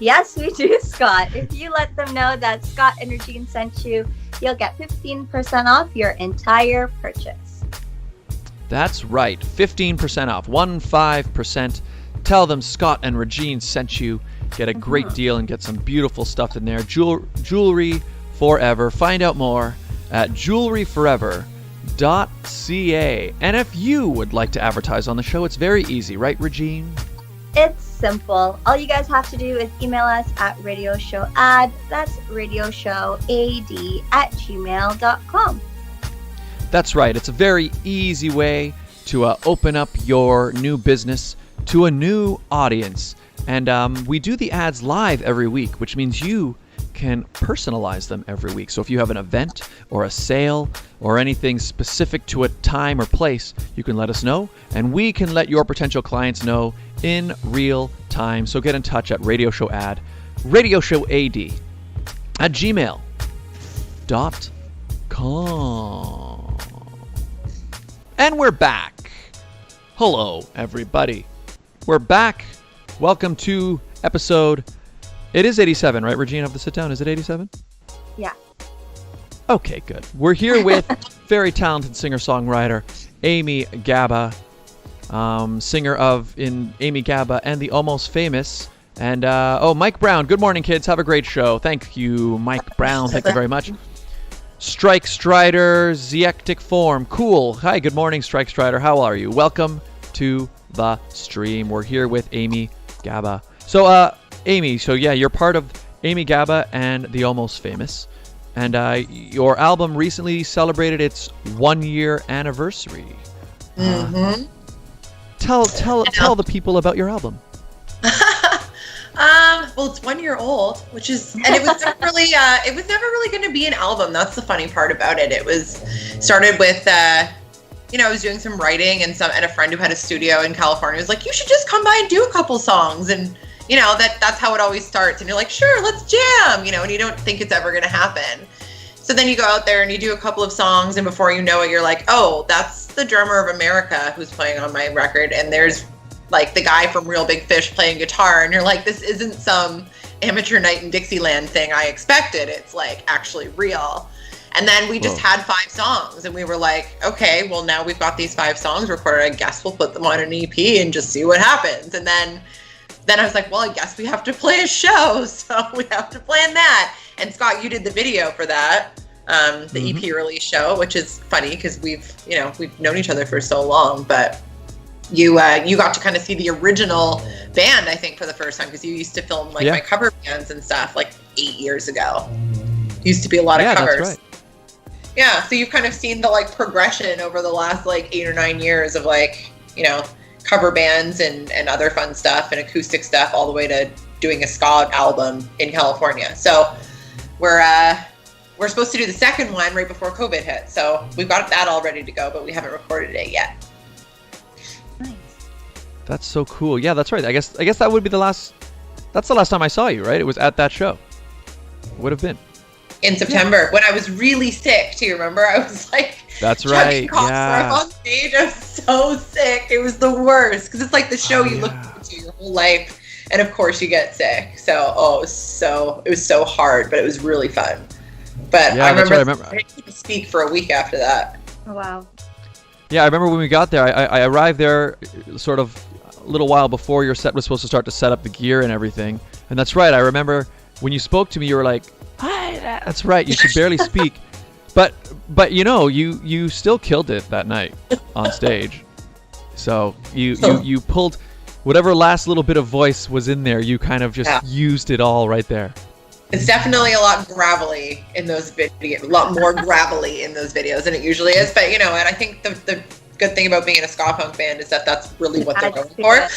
yes, we do, Scott. If you let them know that Scott and Regine sent you, you'll get 15% off your entire purchase. That's right, 15% off, 15%. Tell them Scott and Regine sent you. Get a great deal and get some beautiful stuff in there. Jewelry Forever. Find out more at jewelryforever.ca. And if you would like to advertise on the show, it's very easy, right, Regine? It's simple. All you guys have to do is email us at radioshowad, that's radioshowad@gmail.com. That's right. It's a very easy way to open up your new business to a new audience. And we do the ads live every week, which means you can personalize them every week. So if you have an event or a sale or anything specific to a time or place, you can let us know, and we can let your potential clients know in real time. So get in touch at radioshowad, radioshowad@gmail.com. And we're back. Hello, everybody. We're back. Welcome to episode... It is 87, right, Regine, of the sit down? Is it 87? Yeah. Okay, good. We're here with very talented singer-songwriter Amy Gabba, singer of Amy Gabba and the Almost Famous. And, Mike Brown. Good morning, kids. Have a great show. Thank you, Mike Brown. Thank you very much. Strike Strider, Zeectic Form. Cool. Hi, good morning, Strike Strider. How are you? Welcome to the stream. We're here with Amy Gabba. So, Amy, you're part of Amy Gabba and the Almost Famous. And your album recently celebrated its 1-year anniversary. Mm-hmm. Tell the people about your album. Well, it's 1 year old, and it was never really, going to be an album. That's the funny part about it. It was started with, I was doing some writing and a friend who had a studio in California was like, you should just come by and do a couple songs. And, that's how it always starts. And you're like, sure, let's jam, and you don't think it's ever going to happen. So then you go out there and you do a couple of songs, and before you know it, you're like, oh, that's the drummer of America who's playing on my record. And there's like the guy from Real Big Fish playing guitar. And you're like, this isn't some amateur night in Dixieland thing I expected. It's like actually real. And then we just had 5 songs, and we were like, okay, well, now we've got these 5 songs recorded. I guess we'll put them on an EP and just see what happens. And then I was like, well, I guess we have to play a show. So we have to plan that. And Scott, you did the video for that, the EP release show, which is funny because we've known each other for so long, but you got to kind of see the original band, I think, for the first time, because you used to film my cover bands and stuff like 8 years ago. Used to be a lot of covers. That's right. Yeah, so you've kind of seen the progression over the last 8 or 9 years of cover bands and other fun stuff and acoustic stuff, all the way to doing a ska album in California. So we're supposed to do the second one right before COVID hit. So we've got that all ready to go, but we haven't recorded it yet. Nice. That's so cool. Yeah, that's right. I guess that would be the last. That's the last time I saw you, right? It was at that show. It would have been. in September when I was really sick too. Remember, I was like, that's right. Cough Yeah. syrup on stage. I was so sick. It was the worst because it's like the show you look forward to your whole life, and of course you get sick. So it was so hard, but it was really fun. But Yeah, I remember I couldn't speak for a week after that. Oh, wow. Yeah, I remember when we got there. I arrived there sort of a little while before your set was supposed to start to set up the gear and everything. And that's right. I remember when you spoke to me, you were like, "Hi." That's right. You could barely speak, but you know, you still killed it that night on stage. So you pulled whatever last little bit of voice was in there. You kind of just used it all right there. It's definitely a lot gravelly in those videos, a lot more gravelly in those videos than it usually is. But you know, and I think the good thing about being in a ska punk band is that that's really what they're going for.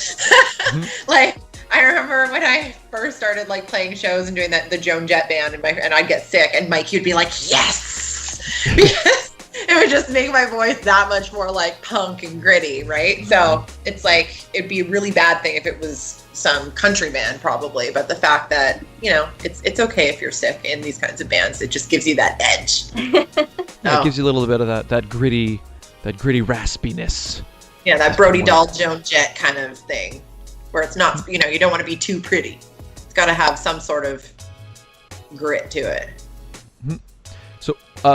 Like, I remember when I first started like playing shows and doing the Joan Jett band, and I'd get sick, and Mike, you'd be like, yes, because it would just make my voice that much more like punk and gritty, right? So it's like it'd be a really bad thing if it was some country band probably, but the fact that, you know, it's okay if you're sick in these kinds of bands, it just gives you that edge. Yeah, it gives you a little bit of that gritty raspiness. Yeah, that Brody Dahl, Joan Jett kind of thing, where it's not, you know, you don't want to be too pretty. It's got to have some sort of grit to it.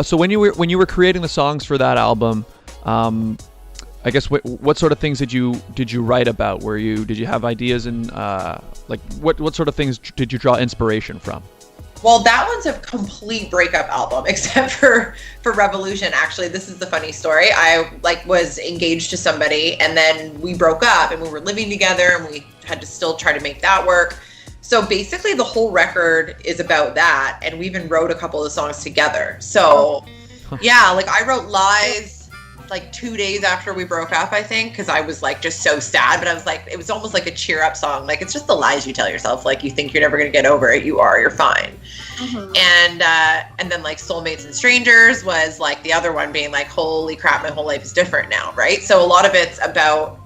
So when you were creating the songs for that album, I guess what sort of things did you write about? Did you have ideas and like what sort of things did you draw inspiration from? Well, that one's a complete breakup album, except for Revolution. Actually, this is the funny story. I was engaged to somebody, and then we broke up, and we were living together, and we had to still try to make that work. So basically, the whole record is about that, and we even wrote a couple of the songs together. So yeah, like I wrote Lies like 2 days after we broke up, I think, because I was like just so sad. But I was like, it was almost like a cheer up song. Like, it's just the lies you tell yourself. Like, you think you're never gonna get over it, you're fine. And then like Soulmates and Strangers was like the other one, being like, holy crap, my whole life is different now, right? So a lot of it's about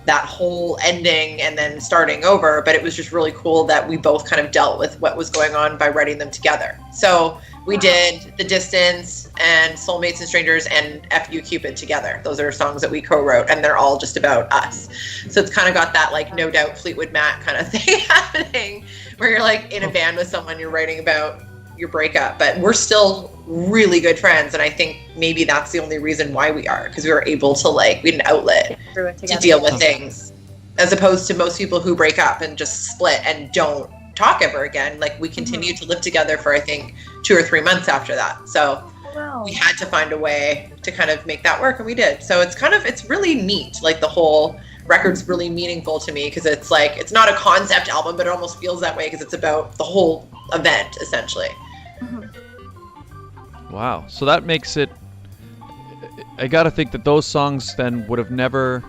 that whole ending and then starting over, but it was just really cool that we both kind of dealt with what was going on by writing them together. So we did The Distance and Soulmates and Strangers and F.U. Cupid together. Those are songs that we co-wrote, and they're all just about us. So it's kind of got that like No Doubt Fleetwood Mac kind of thing happening, where you're like in a band with someone, you're writing about your breakup, but we're still really good friends. And I think maybe that's the only reason why we are, because we were able to we had an outlet to deal with things, as opposed to most people who break up and just split and don't talk ever again. Like, we continued to live together for I think 2 or 3 months after that. So we had to find a way to kind of make that work, and we did. So it's really neat. Like, the whole record's really meaningful to me, because it's like, it's not a concept album, but it almost feels that way because it's about the whole event essentially. Wow. So that makes it, I gotta think that those songs then would have never,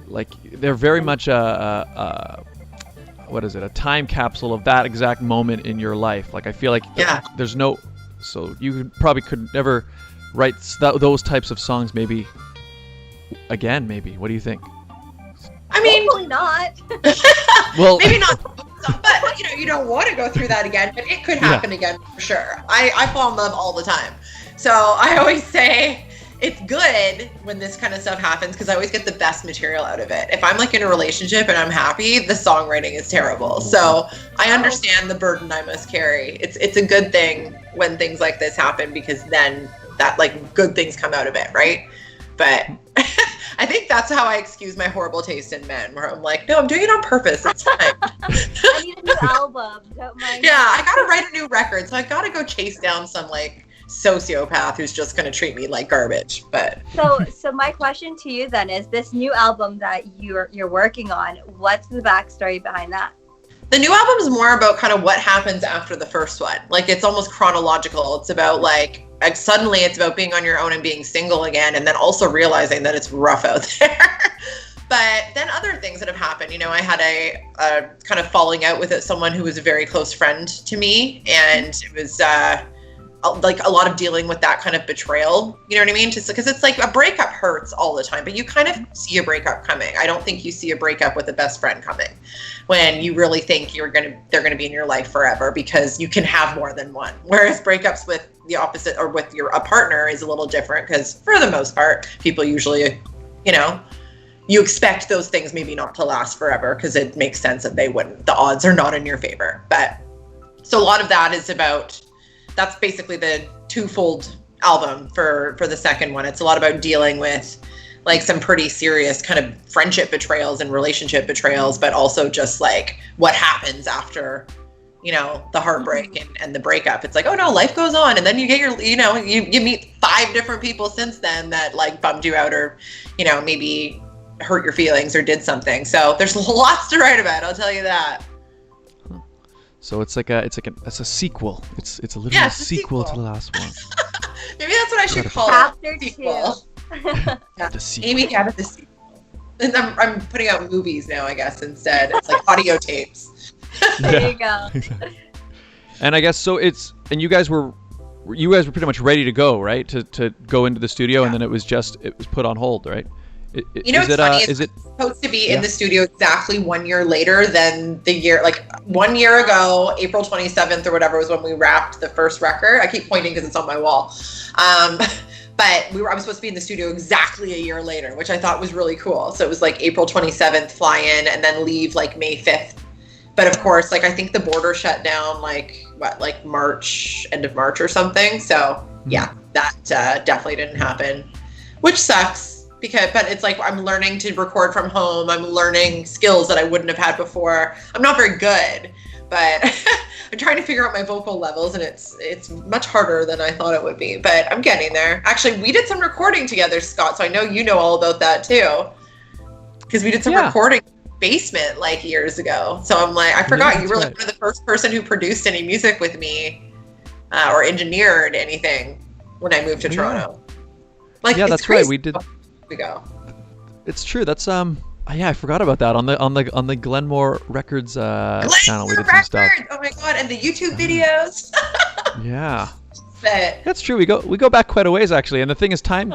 like, they're very much a time capsule of that exact moment in your life. Like, I feel like there's no, so you probably could never write those types of songs maybe again, maybe. What do you think? I mean, hopefully not. Well, maybe not, but you don't want to go through that again, but it could happen again for sure. I fall in love all the time. So I always say it's good when this kind of stuff happens, because I always get the best material out of it. If I'm like in a relationship and I'm happy, the songwriting is terrible. So I understand the burden I must carry. It's a good thing when things like this happen, because then that like good things come out of it, right? But I think that's how I excuse my horrible taste in men, where I'm like, no, I'm doing it on purpose. It's fine. I need a new album. Don't mind. Yeah, I gotta write a new record, so I gotta go chase down some like sociopath who's just gonna treat me like garbage. But so my question to you then is, this new album that you're working on, what's the backstory behind that? The new album is more about kind of what happens after the first one. Like, it's almost chronological. It's about like suddenly it's about being on your own and being single again, and then also realizing that it's rough out there. But then other things that have happened, I had a kind of falling out with someone who was a very close friend to me, and it was like a lot of dealing with that kind of betrayal, you know what I mean? Just because it's like a breakup hurts all the time, but you kind of see a breakup coming. I don't think you see a breakup with a best friend coming when you really think they're gonna be in your life forever, because you can have more than one. Whereas breakups with the opposite or with a partner is a little different, because for the most part, people usually, you know, you expect those things maybe not to last forever because it makes sense that they wouldn't. The odds are not in your favor. But so a lot of that is about, that's basically the twofold album for the second one. It's a lot about dealing with like some pretty serious kind of friendship betrayals and relationship betrayals, but also just like what happens after, you know, the heartbreak and the breakup. It's like, oh no, life goes on. And then you get your, you know, you meet 5 different people since then that like bummed you out or, you know, maybe hurt your feelings or did something. So there's lots to write about, I'll tell you that. So it's a sequel. It's a literal sequel to the last one. Maybe that's what I should call Chapter it. Sequel. The sequel. Amy Gabba, the sequel. And I'm putting out movies now, I guess, instead. It's like audio tapes. There you go. And I guess so. You guys were pretty much ready to go, right? To go into the studio, and then it was put on hold, right? You know what's funny? It's supposed to be in the studio exactly 1 year later than the year, like 1 year ago, April 27th or whatever was when we wrapped the first record. I keep pointing because it's on my wall. But I was supposed to be in the studio exactly a year later, which I thought was really cool. So it was like April 27th, fly in, and then leave like May 5th. But of course, like I think the border shut down like March, end of March or something. So yeah, that definitely didn't happen, which sucks. But it's like I'm learning to record from home. I'm learning skills that I wouldn't have had before. I'm not very good, but I'm trying to figure out my vocal levels, and it's much harder than I thought it would be. But I'm getting there. Actually, we did some recording together, Scott, so I know you know all about that too. Because we did some recording in the basement like years ago. So I'm like, I forgot you were like one of the first person who produced any music with me or engineered anything when I moved to Toronto. Like, that's crazy. Right. We did. We go. It's true. That's I forgot about that on the Glenmore Records channel. We did some stuff. Oh my god, and the YouTube videos. Yeah. But that's true. We go back quite a ways actually. And the thing is, time.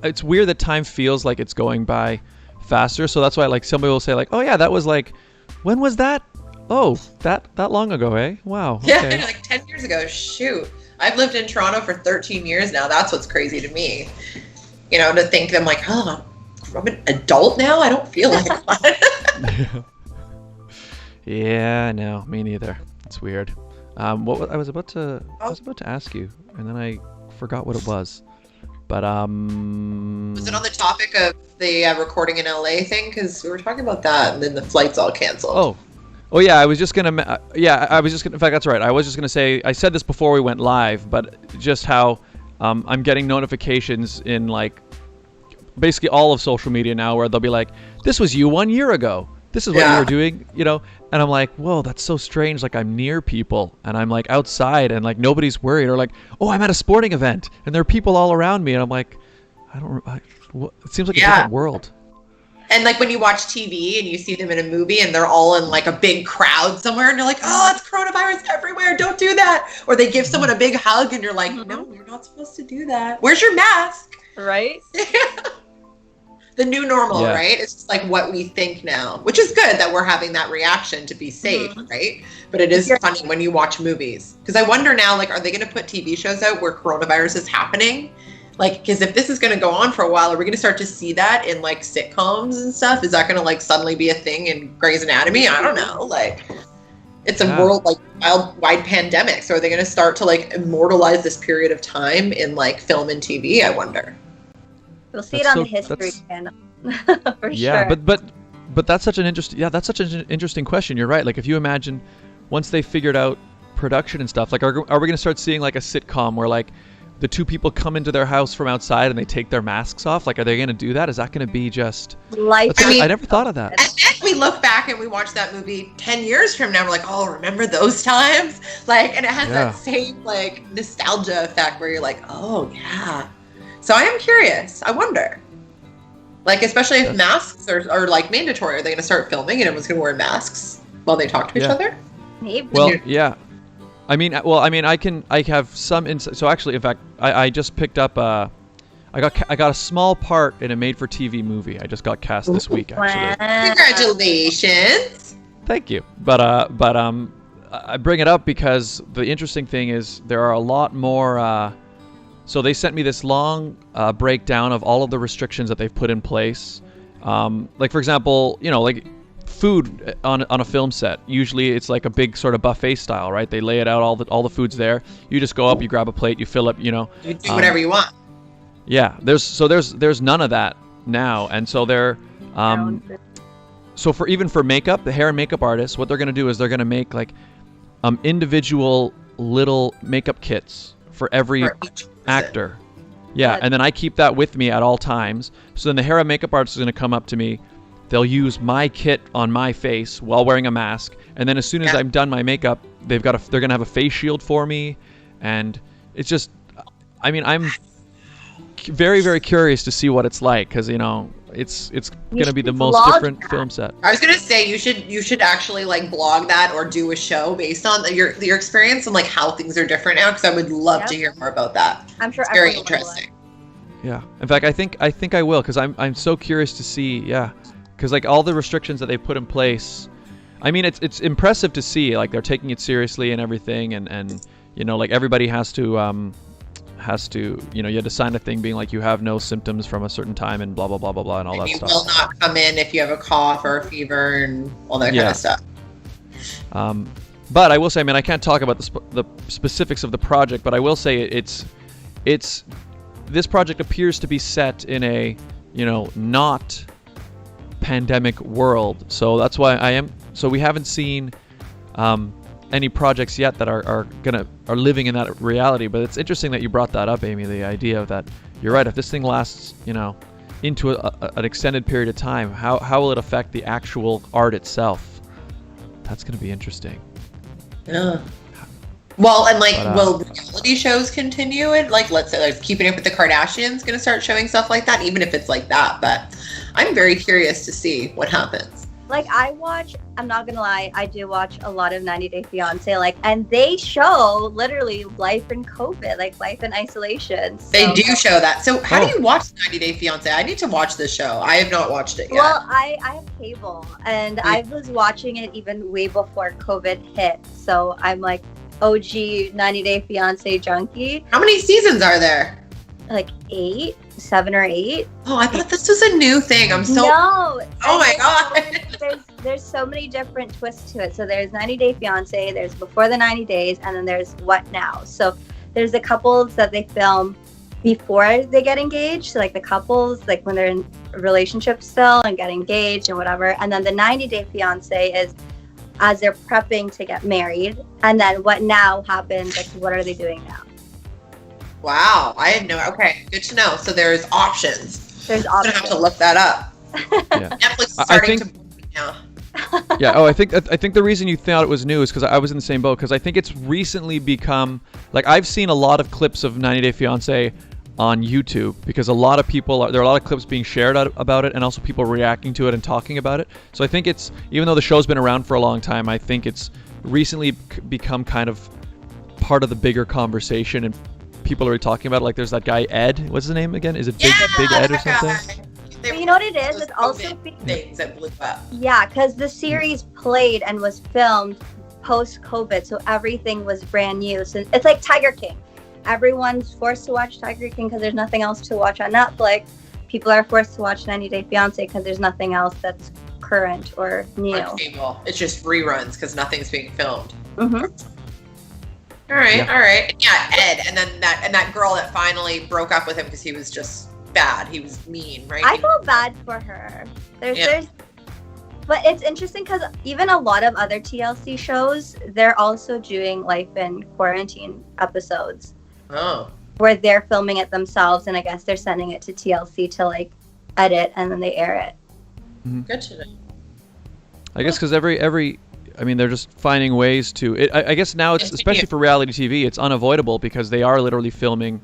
It's weird that time feels like it's going by faster. So that's why like somebody will say like, oh yeah, that was like, when was that? Oh, that long ago, eh? Wow. Okay. Yeah, like 10 years ago. Shoot, I've lived in Toronto for 13 years now. That's what's crazy to me. You know, to think I'm like, oh, I'm an adult now? I don't feel like that. Yeah, no, me neither. It's weird. I was about to ask you, and then I forgot what it was. But was it on the topic of the recording in LA thing? Because we were talking about that, and then the flights all canceled. Oh yeah, I was just gonna. In fact, that's right. I was just gonna say. I said this before we went live, but just how. I'm getting notifications in like basically all of social media now where they'll be like, this was you 1 year ago. This is what you were doing, you know? And I'm like, whoa, that's so strange. Like I'm near people and I'm like outside and like nobody's worried, or like, oh, I'm at a sporting event and there are people all around me. And I'm like, it seems like a different world. And like when you watch TV and you see them in a movie and they're all in like a big crowd somewhere and you're like, oh, it's coronavirus everywhere. Don't do that. Or they give someone a big hug and you're like, no, you're not supposed to do that. Where's your mask? Right? The new normal, right? It's just like what we think now, which is good that we're having that reaction to be safe, right? But it is funny when you watch movies. Because I wonder now, like, are they going to put TV shows out where coronavirus is happening? Like, because if this is going to go on for a while, are we going to start to see that in like sitcoms and stuff? Is that going to like suddenly be a thing in Grey's Anatomy? I don't know. Like, it's a world like wide pandemic. So are they going to start to like immortalize this period of time in like film and TV? I wonder. We'll see it on the History Channel for sure. Yeah, but that's such an interesting question. You're right. Like if you imagine once they figured out production and stuff, like are we going to start seeing like a sitcom where like the two people come into their house from outside and they take their masks off? Like, are they going to do that? Is that going to be just... I never thought of that. And then we look back and we watch that movie 10 years from now. We're like, oh, remember those times? Like, and it has that same, like, nostalgia effect where you're like, oh, yeah. So I am curious. I wonder. Like, especially if masks are like, mandatory. Are they going to start filming and everyone's going to wear masks while they talk to each other? Maybe. Well, yeah. I mean, I have some insight. So actually, in fact, I just picked up. I got a small part in a made-for-TV movie. I just got cast this week, actually. Congratulations. Thank you. But I bring it up because the interesting thing is there are a lot more. So they sent me this long breakdown of all of the restrictions that they've put in place. Like, for example, like food on a film set. Usually it's like a big sort of buffet style, right? They lay it out, all the food's there. You just go up, you grab a plate, you fill up, You do whatever you want. Yeah, there's none of that now, and so they're so for makeup, the hair and makeup artists, what they're gonna do is they're gonna make like individual little makeup kits for every actor. Yeah, and then I keep that with me at all times. So then the hair and makeup artist is gonna come up to me. They'll use my kit on my face while wearing a mask, and then as soon as I'm done my makeup, they're gonna have a face shield for me, and it's just, I mean, I'm very, very curious to see what it's like, because it's gonna be the most different film set. I was gonna say you should actually like blog that or do a show based on your experience and like how things are different now, because I would love to hear more about that. I'm sure it's very interesting. Yeah, in fact, I think I will, because I'm so curious to see. Yeah, because like all the restrictions that they've put in place, I mean, it's impressive to see. Like they're taking it seriously and everything, and like everybody has to you had to sign a thing being like you have no symptoms from a certain time and blah blah blah blah blah and all that stuff. You will not come in if you have a cough or a fever and all that kind of stuff. But I will say, I mean, I can't talk about the specifics of the project, but I will say it's this project appears to be set in a not pandemic world, so that's why so we haven't seen any projects yet that are living in that reality. But it's interesting that you brought that up, Amy, the idea of that. You're right, if this thing lasts into an extended period of time, how will it affect the actual art itself? That's going to be interesting. Yeah. Well, and will reality shows continue it? Like, let's say like Keeping Up with the Kardashians going to start showing stuff like that, even if it's like that. But I'm very curious to see what happens. Like I'm not gonna lie, I do watch a lot of 90 Day Fiance, and they show literally life in COVID, like life in isolation. So. They do show that. So how do you watch 90 Day Fiance? I need to watch this show. I have not watched it yet. Well, I have cable, and I was watching it even way before COVID hit. So I'm like OG 90 Day Fiance junkie. How many seasons are there? Like 7 or 8. Oh, I thought this was a new thing. I'm so no. Oh my god. There's so many different twists to it. So there's 90 Day Fiance, there's Before the 90 Days, and then there's What Now. So there's the couples that they film before they get engaged. So like the couples, like when they're in a relationship still and get engaged and whatever. And then the 90 Day Fiance is as they're prepping to get married. And then What Now happens, like what are they doing now? Wow, I had no. Okay, good to know. So there's options. There's options. I'm gonna have to look that up. Yeah. Netflix is starting to now. Yeah. Oh, I think the reason you thought it was new is because I was in the same boat. Because I think it's recently become like I've seen a lot of clips of 90 Day Fiance on YouTube because a lot of people there are a lot of clips being shared about it and also people reacting to it and talking about it. So I think it's even though the show's been around for a long time, I think it's recently become kind of part of the bigger conversation and. People are talking about it, like there's that guy Ed. What's his name again? Is it Big Ed or something? But you know what it is? It's also things that blew up. Yeah, because the series played and was filmed post-COVID, so everything was brand new. So it's like Tiger King. Everyone's forced to watch Tiger King because there's nothing else to watch on Netflix. People are forced to watch 90 Day Fiance because there's nothing else that's current or new. It's just reruns because nothing's being filmed. Mm-hmm. All right. Yeah, Ed, and then that girl that finally broke up with him because he was just bad. He was mean, right? I feel bad for her. There's but it's interesting because even a lot of other TLC shows, they're also doing life in quarantine episodes. Oh. Where they're filming it themselves, and I guess they're sending it to TLC to like edit, and then they air it. Mm-hmm. Good to know. I guess because I mean, they're just finding ways to. I guess now it's especially for reality TV, it's unavoidable because they are literally filming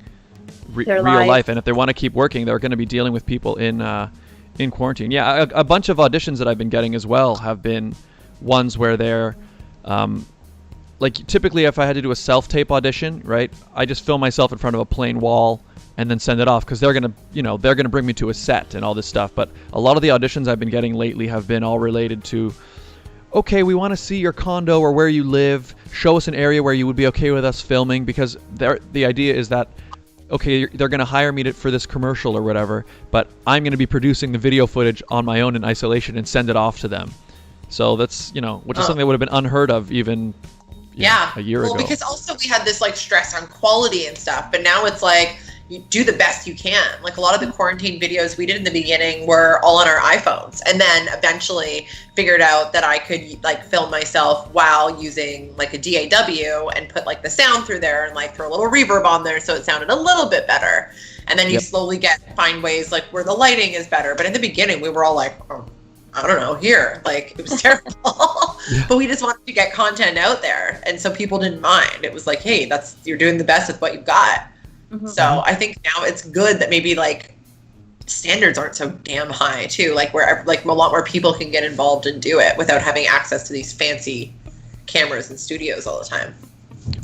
real life, and if they want to keep working, they're going to be dealing with people in quarantine. Yeah, a bunch of auditions that I've been getting as well have been ones where they're like typically if I had to do a self-tape audition, right, I just film myself in front of a plain wall and then send it off, because they're gonna bring me to a set and all this stuff. But a lot of the auditions I've been getting lately have been all related to, okay, we want to see your condo or where you live, show us an area where you would be okay with us filming, because the idea is that, okay, they're going to hire me for this commercial or whatever, but I'm going to be producing the video footage on my own in isolation and send it off to them. So that's, which is something that would have been unheard of even a year ago. Well, because also we had this like stress on quality and stuff, but now it's like, you do the best you can. Like a lot of the quarantine videos we did in the beginning were all on our iPhones, and then eventually figured out that I could like film myself while using like a DAW and put like the sound through there and like throw a little reverb on there so it sounded a little bit better. And then you slowly find ways like where the lighting is better. But in the beginning we were all like, oh, I don't know, here. Like it was terrible. But we just wanted to get content out there. And so people didn't mind. It was like, hey, you're doing the best with what you've got. Mm-hmm. So I think now it's good that maybe like standards aren't so damn high too, like where like a lot more people can get involved and do it without having access to these fancy cameras and studios all the time.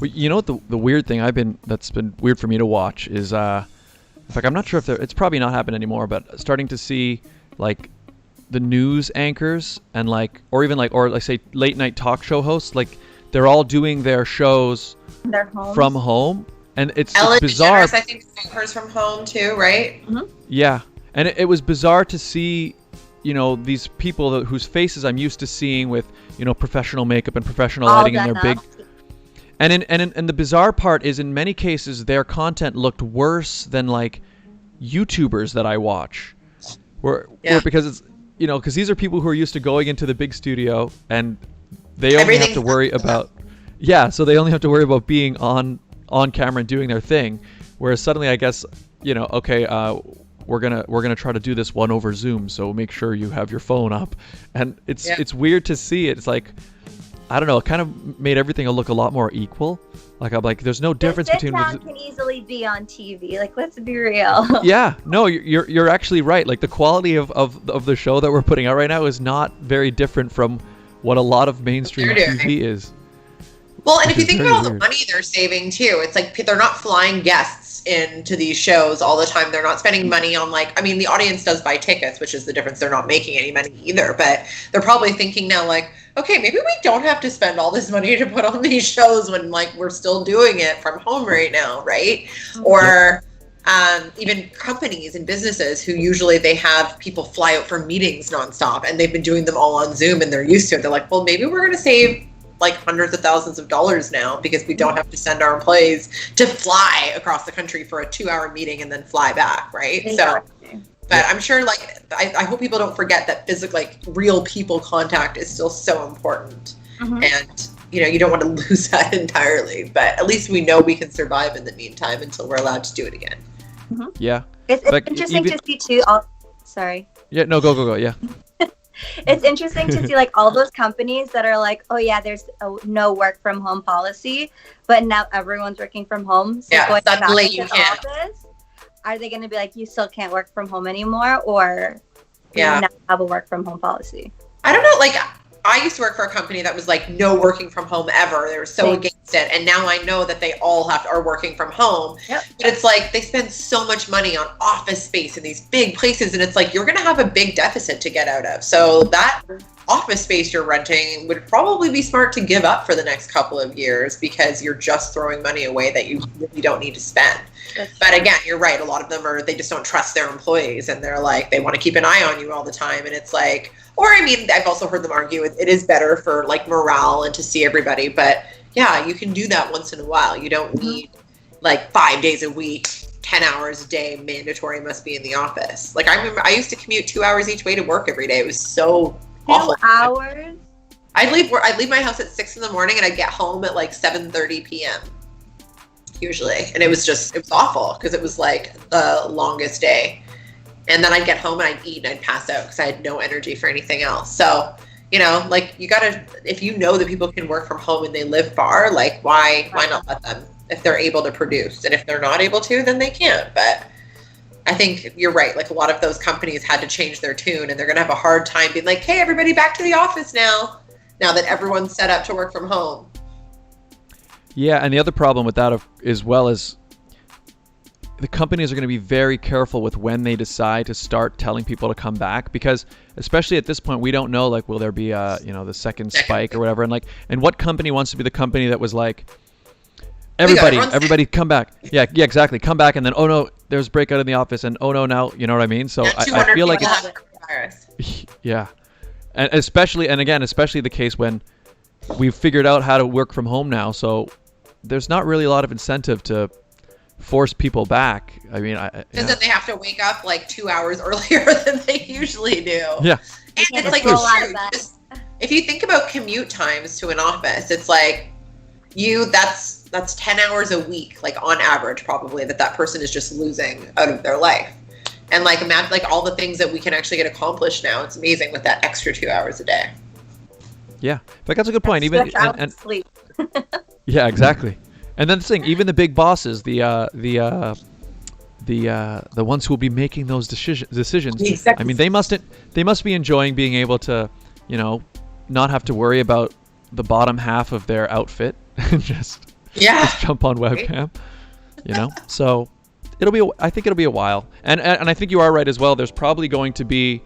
Well, you know what the weird thing that's been weird for me to watch is in fact I'm not sure if it's probably not happening anymore, but starting to see like the news anchors and or say late night talk show hosts, like they're all doing their shows from home. And it's bizarre. I think hers from home too, right? Mm-hmm. Yeah, and it was bizarre to see, these people whose faces I'm used to seeing with, professional makeup and professional lighting, and they're big. And the bizarre part is, in many cases, their content looked worse than like YouTubers that I watch, because it's because these are people who are used to going into the big studio and they only have to worry about so they only have to worry about being on camera and doing their thing, whereas suddenly I guess we're gonna try to do this one over Zoom, so make sure you have your phone up, and it's weird to see it. It's like, I don't know, it kind of made everything look a lot more equal. Like I'm like, there's no difference between. The sit-down can easily be on TV. Like, let's be real. Yeah, no, you're actually right. Like the quality of the show that we're putting out right now is not very different from what a lot of mainstream TV is. Well, and if you think about all the money they're saving too, it's like they're not flying guests into these shows all the time. They're not spending money on the audience does buy tickets, which is the difference. They're not making any money either, but they're probably thinking now like, okay, maybe we don't have to spend all this money to put on these shows when like we're still doing it from home right now, right? Or even companies and businesses who usually they have people fly out for meetings nonstop, and they've been doing them all on Zoom and they're used to it. They're like, well, maybe we're going to save like hundreds of thousands of dollars now because we don't have to send our employees to fly across the country for a 2-hour meeting and then fly back, right? Exactly. So, but I'm sure I hope people don't forget that real people contact is still so important. Mm-hmm. And you don't want to lose that entirely, but at least we know we can survive in the meantime until we're allowed to do it again. Mm-hmm. Yeah. It's interesting to see too. Sorry. Yeah, no, go. Yeah. It's interesting to see like all those companies that are like, oh yeah, there's no work from home policy, but now everyone's working from home. So going back to the office, are they going to be like, you still can't work from home anymore, or do you not have a work from home policy? I don't know. Like I used to work for a company that was like no working from home ever. They were so against it. And now I know that they all are working from home. Yep. But it's like they spend so much money on office space in these big places. And it's like you're going to have a big deficit to get out of. So that office space you're renting would probably be smart to give up for the next couple of years, because you're just throwing money away that you really don't need to spend. But again, you're right. A lot of them they just don't trust their employees, and they're like, they want to keep an eye on you all the time. And it's like, I've also heard them argue it is better for like morale and to see everybody. But yeah, you can do that once in a while. You don't need like 5 days a week, 10 hours a day, mandatory must be in the office. Like I remember I used to commute 2 hours each way to work every day. It was so awful. 2 hours? I'd leave my house at 6 a.m. and I'd get home at like 7:30 p.m. usually. And it was awful because it was like the longest day. And then I'd get home and I'd eat and I'd pass out because I had no energy for anything else. So, like you gotta, if you know that people can work from home and they live far, like why not let them if they're able to produce? And if they're not able to, then they can't. But I think you're right. Like a lot of those companies had to change their tune, and they're going to have a hard time being like, hey, everybody back to the office now that everyone's set up to work from home. Yeah, and the other problem with that as well is the companies are going to be very careful with when they decide to start telling people to come back, because especially at this point, we don't know, like, will there be the second spike or whatever, and what company wants to be the company that was like, everybody come back. Yeah, exactly. Come back, and then, oh no, there's breakout in the office, and oh no, now, you know what I mean? So I feel like it's, yeah. And especially the case when we've figured out how to work from home now, so there's not really a lot of incentive to force people back. I mean, because then they have to wake up like 2 hours earlier than they usually do. Yeah. And it's like, if you think about commute times to an office, it's like that's 10 hours a week, like on average, probably that person is just losing out of their life. And like, imagine like all the things that we can actually get accomplished now. It's amazing with that extra 2 hours a day. Yeah, but that's a good point. Even and sleep. Yeah, exactly. And then the thing, even the big bosses, the ones who will be making those decisions. Exactly. I mean, they must be enjoying being able to, not have to worry about the bottom half of their outfit and just jump on webcam. So I think it'll be a while. And I think you are right as well. There's probably going to be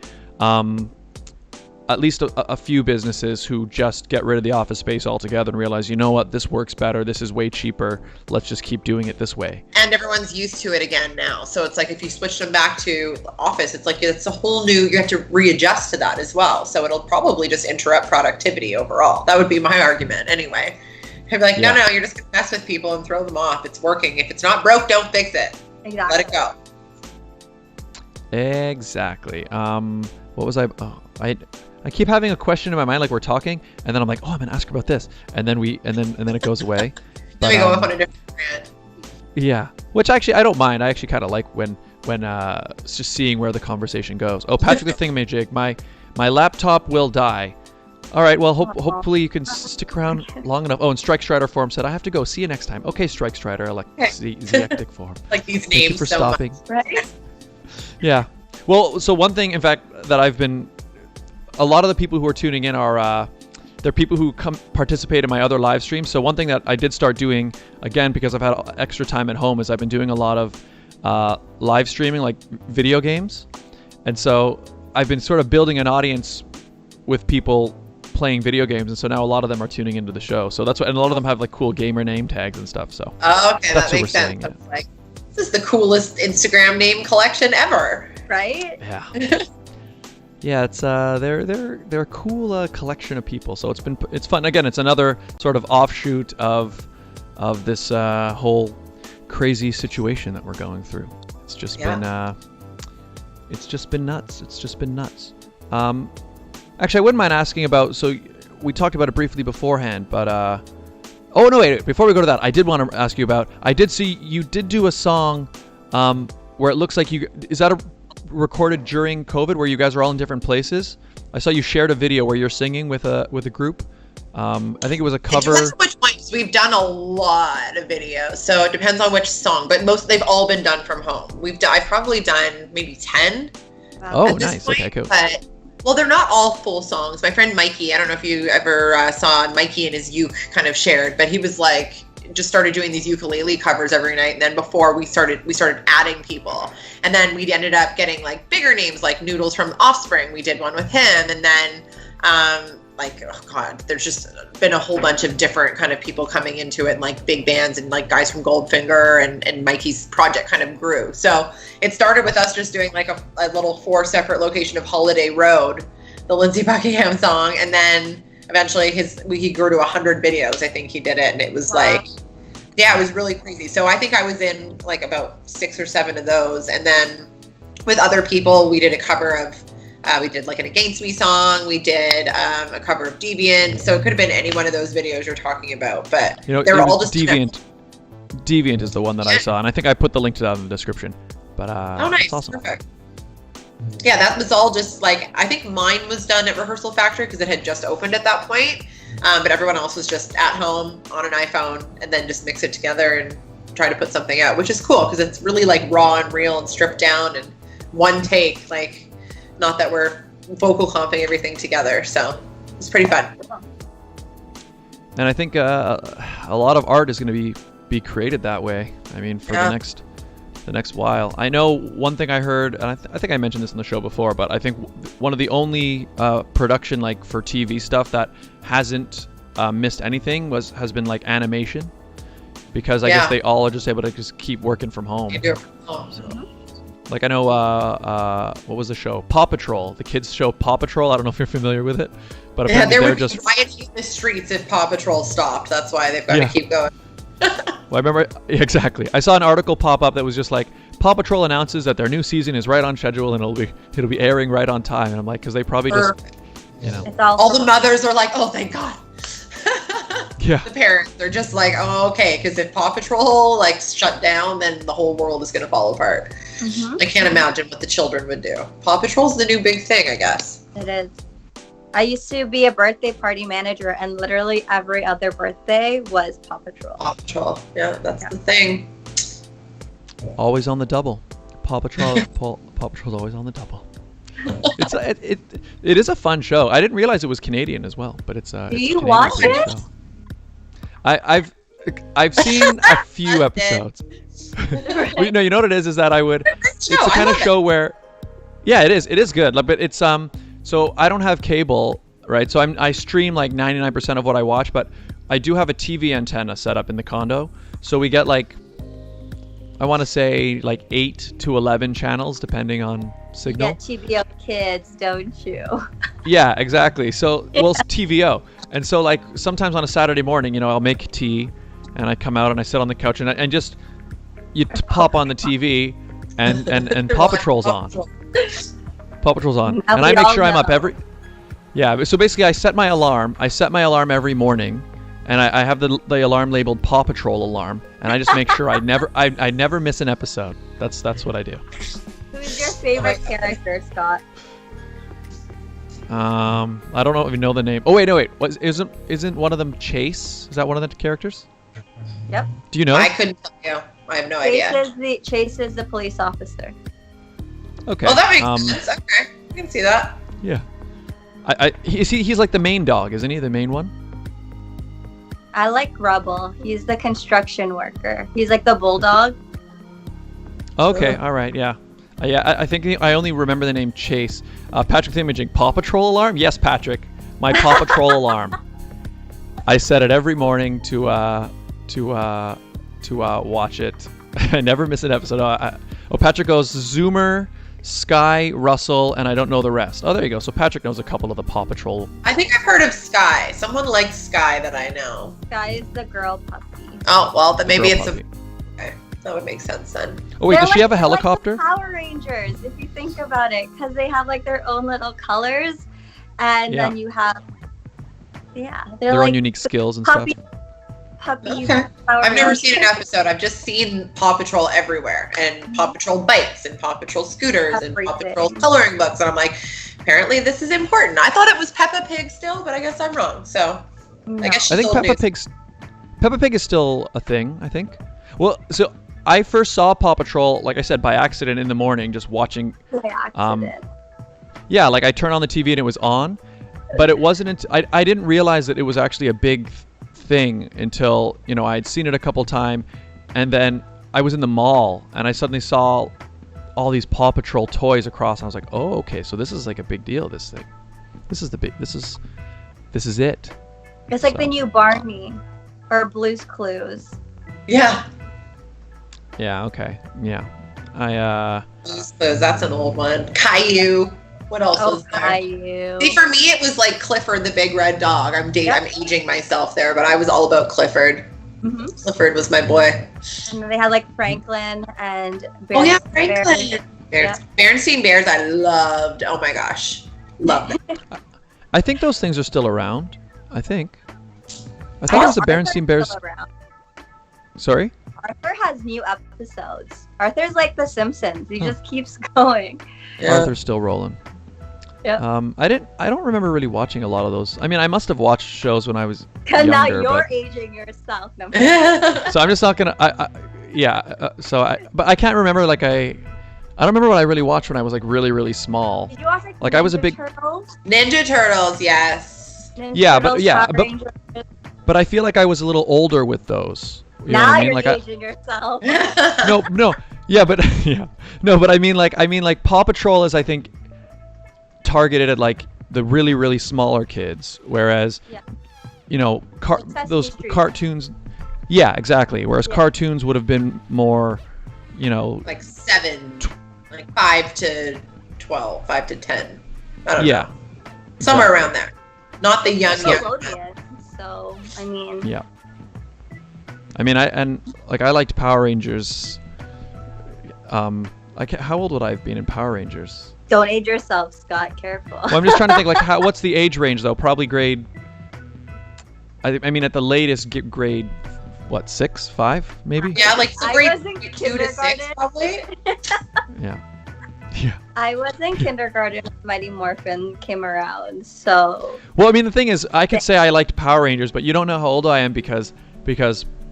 at least a few businesses who just get rid of the office space altogether and realize, you know what, this works better, this is way cheaper, let's just keep doing it this way. And everyone's used to it again now. So it's like if you switch them back to the office, it's like it's a whole new, you have to readjust to that as well. So it'll probably just interrupt productivity overall. That would be my argument anyway. I'd be like, no, you're just going to mess with people and throw them off. It's working. If it's not broke, don't fix it. Exactly. Let it go. Exactly. What was I? Oh, I keep having a question in my mind, like we're talking, and then I'm like, oh, I'm gonna ask her about this, and then it goes away. Then we go off on a different brand. Yeah, which actually I don't mind. I actually kind of like when it's just seeing where the conversation goes. Oh, Patrick the Thingamajig, my laptop will die. All right, well, hopefully you can stick around long enough. Oh, and Strike Strider Forum said, I have to go. See you next time. Okay, Strike Strider, Zeectic Forum. Like these names. Thank you for so stopping. Much, right? Yeah. Well, so one thing, in fact, that a lot of the people who are tuning in are they're people who participate in my other live streams. So one thing that I did start doing, again, because I've had extra time at home, is I've been doing a lot of live streaming, like video games. And so I've been sort of building an audience with people playing video games, and so now a lot of them are tuning into the show. So that's what, and a lot of them have like cool gamer name tags and stuff. So okay, that makes sense. That's like, this is the coolest Instagram name collection ever, right? Yeah. Yeah, it's they're a cool collection of people. So it's fun. Again, it's another sort of offshoot of this whole crazy situation that we're going through. It's just been nuts. It's just been nuts. Actually, I wouldn't mind asking about. So we talked about it briefly beforehand, but oh no, wait! Before we go to that, I did want to ask you about. I did see you did do a song where it looks like is that recorded during COVID, where you guys are all in different places? I saw you shared a video where you're singing with a group. I think it was a cover. It depends on which ones. We've done a lot of videos, so it depends on which song. But they've all been done from home. I've probably done maybe 10. Oh, nice. Okay, cool. But, well, they're not all full songs. My friend Mikey, I don't know if you ever saw Mikey and his uke kind of shared, but he was like, just started doing these ukulele covers every night. And then before we started adding people. And then we ended up getting like bigger names like Noodles from Offspring. We did one with him. And then there's just been a whole bunch of different kind of people coming into it, and like big bands and like guys from Goldfinger, and Mikey's project kind of grew. So it started with us just doing like a little 4 separate location of Holiday Road, the Lindsey Buckingham song. And then eventually he grew to 100 videos. I think he did it. And it was like, it was really crazy. So I think I was in like about 6 or 7 of those. And then with other people, we did a cover of, we did like an Against Me song. We did a cover of Deviant. So it could have been any one of those videos you're talking about, but they were all just Deviant. Deviant is the one that I saw, and I think I put the link to that in the description. But oh, nice, that's awesome. Perfect. Yeah, that was all just like, I think mine was done at Rehearsal Factory because it had just opened at that point. But everyone else was just at home on an iPhone, and then just mix it together and try to put something out, which is cool because it's really like raw and real and stripped down and one take, like. Not that we're vocal comping everything together, so it's pretty fun. And I think a lot of art is going to be created that way. I mean, for the next while. I know one thing I heard, and I think I mentioned this in the show before, but I think one of the only production like for TV stuff that hasn't missed anything has been like animation, because I guess they all are just able to just keep working from home. Like I know, what was the show? Paw Patrol, the kids show Paw Patrol. I don't know if you're familiar with it, but apparently they're just rioting in the streets if Paw Patrol stopped. That's why they've got to keep going. Well, I remember exactly. I saw an article pop up that was just like, Paw Patrol announces that their new season is right on schedule and it'll be airing right on time. And I'm like, because they probably just, you know, all the mothers are like, oh, thank God. Yeah. The parents, they're just like, oh, okay, because if Paw Patrol like shut down, then the whole world is going to fall apart. I can't imagine what the children would do. Paw Patrol's the new big thing, I guess. It is. I used to be a birthday party manager, and literally every other birthday was Paw Patrol. Paw Patrol, yeah, that's the thing. Always on the double. Paw Patrol. Paw Patrol's always on the double. It's it is a fun show. I didn't realize it was Canadian as well, but it's Do you watch it? Show. I've seen a few episodes. Well, you know what it is that I would. It's the kind of show where, yeah, it is good. But it's So I don't have cable, right? So I stream like 99% of what I watch, but I do have a TV antenna set up in the condo. So we get like, I want to say like 8 to 11 channels depending on signal. You get TVO Kids, don't you? Yeah, exactly. So, well, it's TVO. And so like sometimes on a Saturday morning, you know, I'll make tea and I come out and I sit on the couch and just, you pop on the TV and Paw Patrol's on. Paw Patrol's on, and I make sure I'm up every. Yeah, so basically, I set my alarm. Every morning, and I have the alarm labeled Paw Patrol alarm, and I just make sure I never miss an episode. That's what I do. Who's your favorite character, Scott? I don't even know the name. Oh wait, no wait. Isn't one of them Chase? Is that one of the characters? Yep. Do you know? I couldn't tell you. I have no idea. Chase is the police officer. Okay. Oh, that makes sense. Okay, I can see that. Yeah. He's like the main dog, isn't he? The main one. I like Rubble. He's the construction worker. He's like the bulldog. Okay. All right. Yeah. I think I only remember the name Chase. Patrick's imaging. Paw Patrol alarm? Yes, Patrick. My Paw Patrol alarm. I set it every morning to watch it. I never miss an episode. Patrick goes Zoomer, Sky, Russell, and I don't know the rest. Oh, there you go. So Patrick knows a couple of the Paw Patrol. I think I've heard of Sky. Someone likes Sky that I know. Sky is the girl puppy. Oh, well, then maybe it's okay. That would make sense then. Oh wait, does she have a helicopter? Like the Power Rangers, if you think about it, because they have like their own little colors, and then you have, their like own unique skills and stuff. Okay. I've never seen an episode. I've just seen Paw Patrol everywhere, and Paw Patrol bikes, and Paw Patrol scooters, and Paw Patrol coloring books, and I'm like, apparently this is important. I thought it was Peppa Pig still, but I guess I'm wrong. So I guess I think Peppa Pig is still a thing. I think. Well, so I first saw Paw Patrol, like I said, by accident in the morning, just watching. By accident. Yeah, like I turned on the TV and it was on, but it wasn't until I didn't realize that it was actually a big thing until, you know, I had seen it a couple times, and then I was in the mall and I suddenly saw all these Paw Patrol toys across, and I was like, oh, okay, so this is like a big deal. This thing, this is it. It's like the new Barney or Blue's Clues. Yeah. Yeah. Okay. Yeah. Blue's Clues. That's an old one. Caillou. What else was there? Caillou. See, for me, it was like Clifford the Big Red Dog. I'm aging myself there, but I was all about Clifford. Mm-hmm. Clifford was my boy. And then they had like Franklin and Berenstain. Oh yeah, Franklin. Berenstain Bears, I loved. Oh my gosh, loved them. I think those things are still around. I thought it was the Berenstain Bears. Sorry? Arthur has new episodes. Arthur's like The Simpsons. He just keeps going. Yeah. Arthur's still rolling. Yeah. I don't remember really watching a lot of those. I mean, I must have watched shows when I was younger. Because now you're aging yourself. No. So I'm just not gonna. But I can't remember. Like I don't remember what I really watched when I was like really, really small. Did you watch I was a big Turtles? Ninja Turtles, yes. Ninja Turtles, But I feel like I was a little older with those. You know what Now I mean? you're Like aging yourself. no, yeah, but yeah, no, but I mean like Paw Patrol is, I think, targeted at like the really, really smaller kids, whereas you know, those Street. cartoons. Yeah, exactly. Whereas cartoons would have been more, you know, like 7, like 5 to 12, 5 to 10. I don't know. Somewhere around there. Not the young. So I mean. Yeah. I mean, I liked Power Rangers. How old would I have been in Power Rangers? Don't age yourself, Scott. Careful. Well, I'm just trying to think, like, what's the age range though? Probably grade. I mean, at the latest, grade, what, 6, 5, maybe? Yeah, like grade 2 to 6, probably. Yeah. Yeah. I was in kindergarten when Mighty Morphin came around, so. Well, I mean, the thing is, I could say I liked Power Rangers, but you don't know how old I am because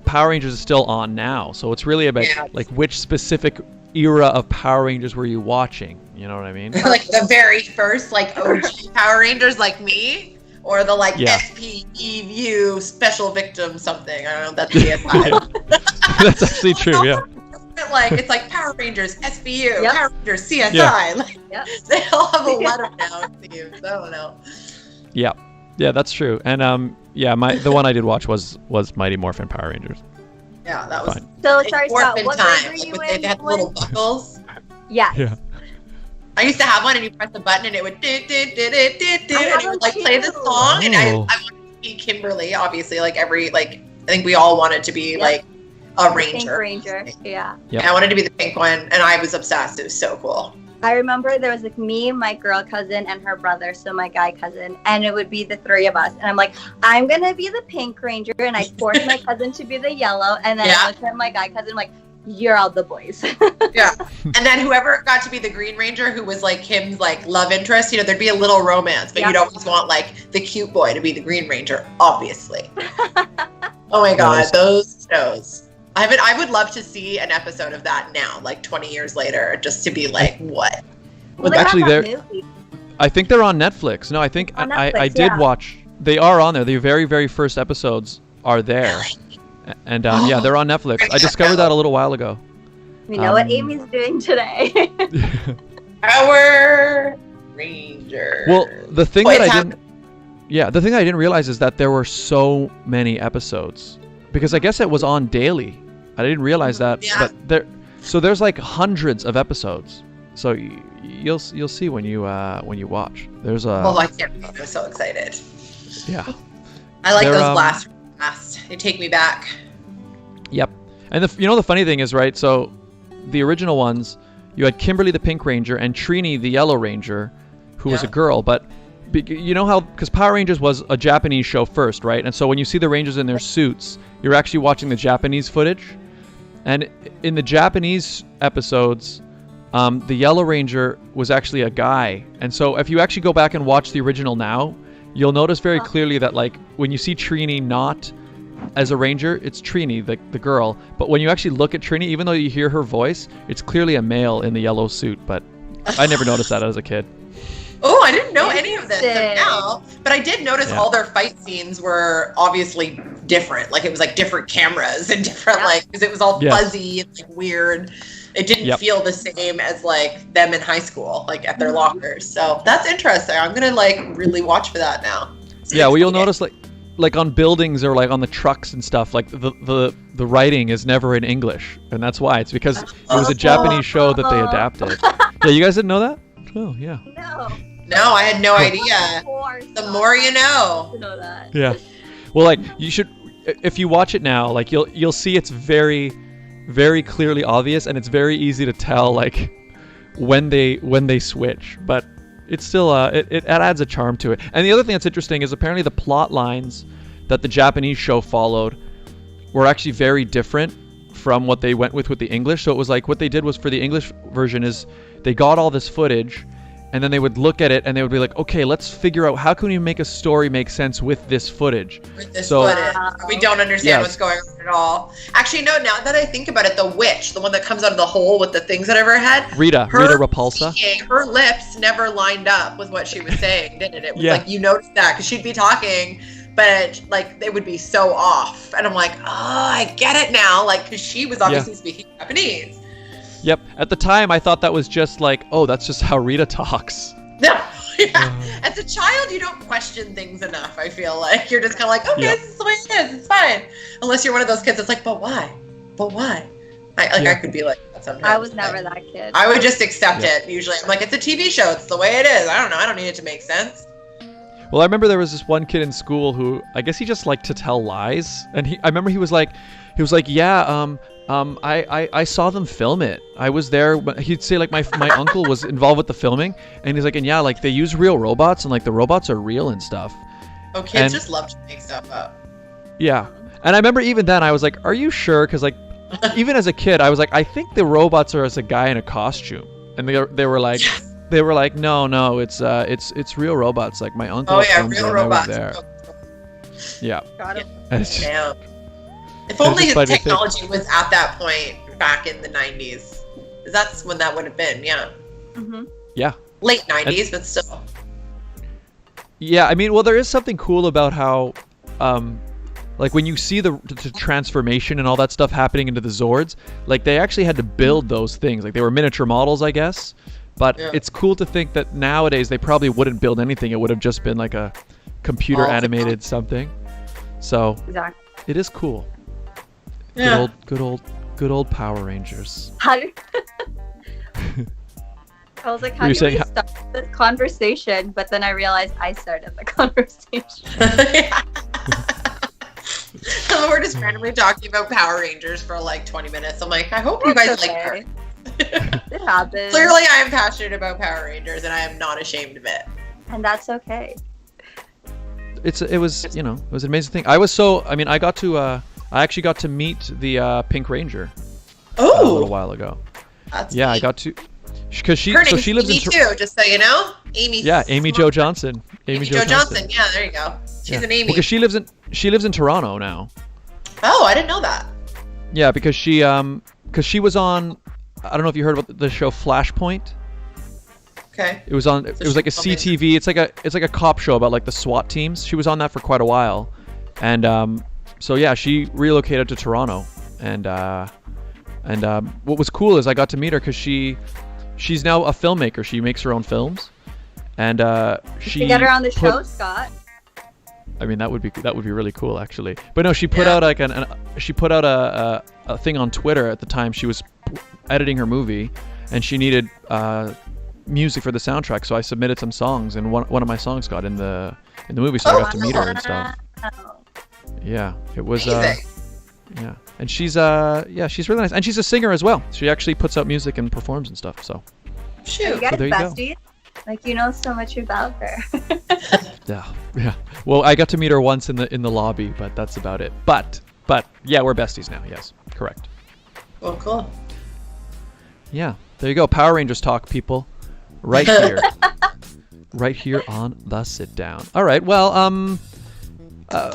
Power Rangers is still on now. So it's really about like which specific era of Power Rangers were you watching? You know what I mean? Like the very first, like OG Power Rangers, like me, or the like SPEVU Special Victim something. I don't know. That's CSI. That's actually true. Yeah. Like it's like Power Rangers SVU, Power Rangers CSI. Like, they all have a letter now. It seems. I don't know. Yeah, that's true. And the one I did watch was Mighty Morphin Power Rangers. Yeah, that was fine. So sorry, Scott. What time. grade were you They had the little buckles. Yeah. I used to have one, and you press the button, and it would and it would like play the song. And I wanted to be Kimberly, obviously. Like I think we all wanted to be like a ranger. Pink Ranger. Yeah. Yep. And I wanted to be the pink one, and I was obsessed. It was so cool. I remember there was like me, my girl cousin, and her brother, so my guy cousin, and it would be the three of us. And I'm like, I'm gonna be the Pink Ranger, and I forced my cousin to be the yellow, and then I looked at my guy cousin like, you're all the boys. Yeah. And then whoever got to be the Green Ranger, who was like Kim's like love interest, you know, there'd be a little romance, but you'd always want like the cute boy to be the Green Ranger, obviously. Oh my God, those shows. I would love to see an episode of that now, like 20 years later, just to be like, what? Well, actually, I think they're on Netflix. No, I think I did watch. They are on there. The very, very first episodes are there. Really? And they're on Netflix. I discovered that a little while ago. We know what Amy's doing today. Power Ranger. Well, the thing that I didn't realize is that there were so many episodes, because I guess it was on daily. I didn't realize that. Yeah. But there's like hundreds of episodes. So you'll see when you watch. There's a. Well, I can't believe I'm so excited. Yeah. I like those last. They take me back. Yep. And the funny thing is, right? So the original ones, you had Kimberly the Pink Ranger and Trini the Yellow Ranger, who was a girl. But you know how, because Power Rangers was a Japanese show first, right? And so when you see the Rangers in their suits, you're actually watching the Japanese footage. And in the Japanese episodes, the Yellow Ranger was actually a guy. And so if you actually go back and watch the original now, you'll notice very clearly that like when you see Trini not as a ranger, it's Trini, the girl. But when you actually look at Trini, even though you hear her voice, it's clearly a male in the yellow suit. But I never noticed that as a kid. Oh, I didn't know any of this now. But I did notice all their fight scenes were obviously different. Like it was like different cameras and different like, because it was all fuzzy and like weird. It didn't feel the same as like them in high school, like at their lockers. So that's interesting. I'm gonna like really watch for that now. Yeah, well, you'll notice like on buildings or like on the trucks and stuff, like the writing is never in English, and that's why. It's because it was a Japanese show that they adapted. Yeah, you guys didn't know that? Oh, yeah. No, I had no idea. The more you know. Yeah. Well, like you should, if you watch it now, like you'll see it's very, very clearly obvious, and it's very easy to tell like when they switch. But it's still it adds a charm to it. And the other thing that's interesting is apparently the plot lines that the Japanese show followed were actually very different from what they went with the English. So it was like what they did was for the English version is they got all this footage, and then they would look at it and they would be like, okay, let's figure out how can we make a story make sense with this footage. Footage. We don't understand what's going on at all. Actually, no, now that I think about it, the witch, the one that comes out of the hole with the things that her head. Rita Repulsa. Her lips never lined up with what she was saying, didn't it? It was like you noticed that because she'd be talking but like it would be so off. And I'm like, oh, I get it now. Like, because she was obviously speaking Japanese. Yep. At the time, I thought that was just like, oh, that's just how Rita talks. No. Yeah. As a child, you don't question things enough, I feel like. You're just kind of like, okay, this is the way it is. It's fine. Unless you're one of those kids that's like, but why? But why? I could be like that sometimes. I was never that kid. I would just accept it. Usually I'm like, it's a TV show. It's the way it is. I don't know. I don't need it to make sense. Well, I remember there was this one kid in school who, I guess he just liked to tell lies. And I remember he was like, yeah, I saw them film it. I was there. He'd say like my uncle was involved with the filming, and he's like, and yeah, like they use real robots, and like the robots are real and stuff. Oh, kids just love to make stuff up. Yeah, and I remember even then I was like, are you sure? Because like, even as a kid, I was like, I think the robots are as a guy in a costume, and they were like. Yes. They were like, no, it's real robots. Like my uncle. Oh yeah, real robots. There. Yeah. Got it. Damn. If only his technology was at that point back in the 90s. That's when that would have been, yeah. Mm-hmm. Yeah. Late 90s, but still. Yeah, I mean, well, there is something cool about how, like when you see the transformation and all that stuff happening into the Zords, like they actually had to build those things. Like they were miniature models, I guess. But it's cool to think that nowadays they probably wouldn't build anything. It would have just been like a computer animated something. So it is cool. Yeah. Good old Power Rangers. I was like, how do we start this conversation? But then I realized I started the conversation. We're just randomly talking about Power Rangers for like 20 minutes. I'm like, I hope you guys like her. It happens. Clearly, I am passionate about Power Rangers, and I am not ashamed of it. And that's okay. It was an amazing thing. I actually got to meet the Pink Ranger. Oh, a little while ago. That's neat. I got to, because she lives Amy in too. Just so you know, Amy. Yeah, Amy Jo Johnson. Amy Jo Johnson. Yeah, there you go. She's an Amy. Because she lives in Toronto now. Oh, I didn't know that. Yeah, because she was on. I don't know if you heard about the show Flashpoint. Okay. It was on. It was like a CTV. It's like a cop show about like the SWAT teams. She was on that for quite a while, and so yeah, she relocated to Toronto, and what was cool is I got to meet her because she's now a filmmaker. She makes her own films, and she. You get her on the show, Scott. I mean, that would be really cool, actually. But no, she put out like she put out a thing on Twitter at the time. She was editing her movie, and she needed music for the soundtrack. So I submitted some songs, and one of my songs got in the movie. So I got to meet her and stuff. Yeah, it was. Yeah, and she's really nice, and she's a singer as well. She actually puts out music and performs and stuff. So. Shoot, you guys besties. Like you know so much about her. Yeah. Well, I got to meet her once in the lobby, but that's about it. But yeah, we're besties now. Yes, correct. Well, cool. Yeah, there you go. Power Rangers talk, people, right here, right here on the sit down. All right. Well,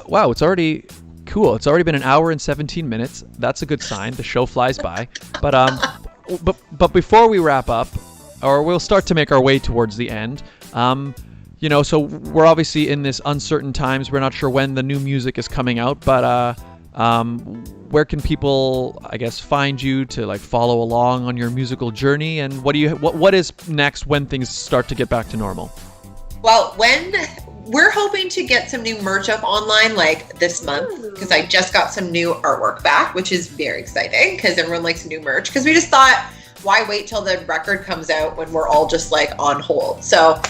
wow, it's already cool. It's already been an hour and 17 minutes. That's a good sign. The show flies by. But before we wrap up, or we'll start to make our way towards the end. So we're obviously in this uncertain times. We're not sure when the new music is coming out, but where can people, I guess, find you to like follow along on your musical journey? And what is next when things start to get back to normal? Well, when we're hoping to get some new merch up online like this month, because I just got some new artwork back, which is very exciting because everyone likes new merch. Because we just thought, why wait till the record comes out when we're all just like on hold? So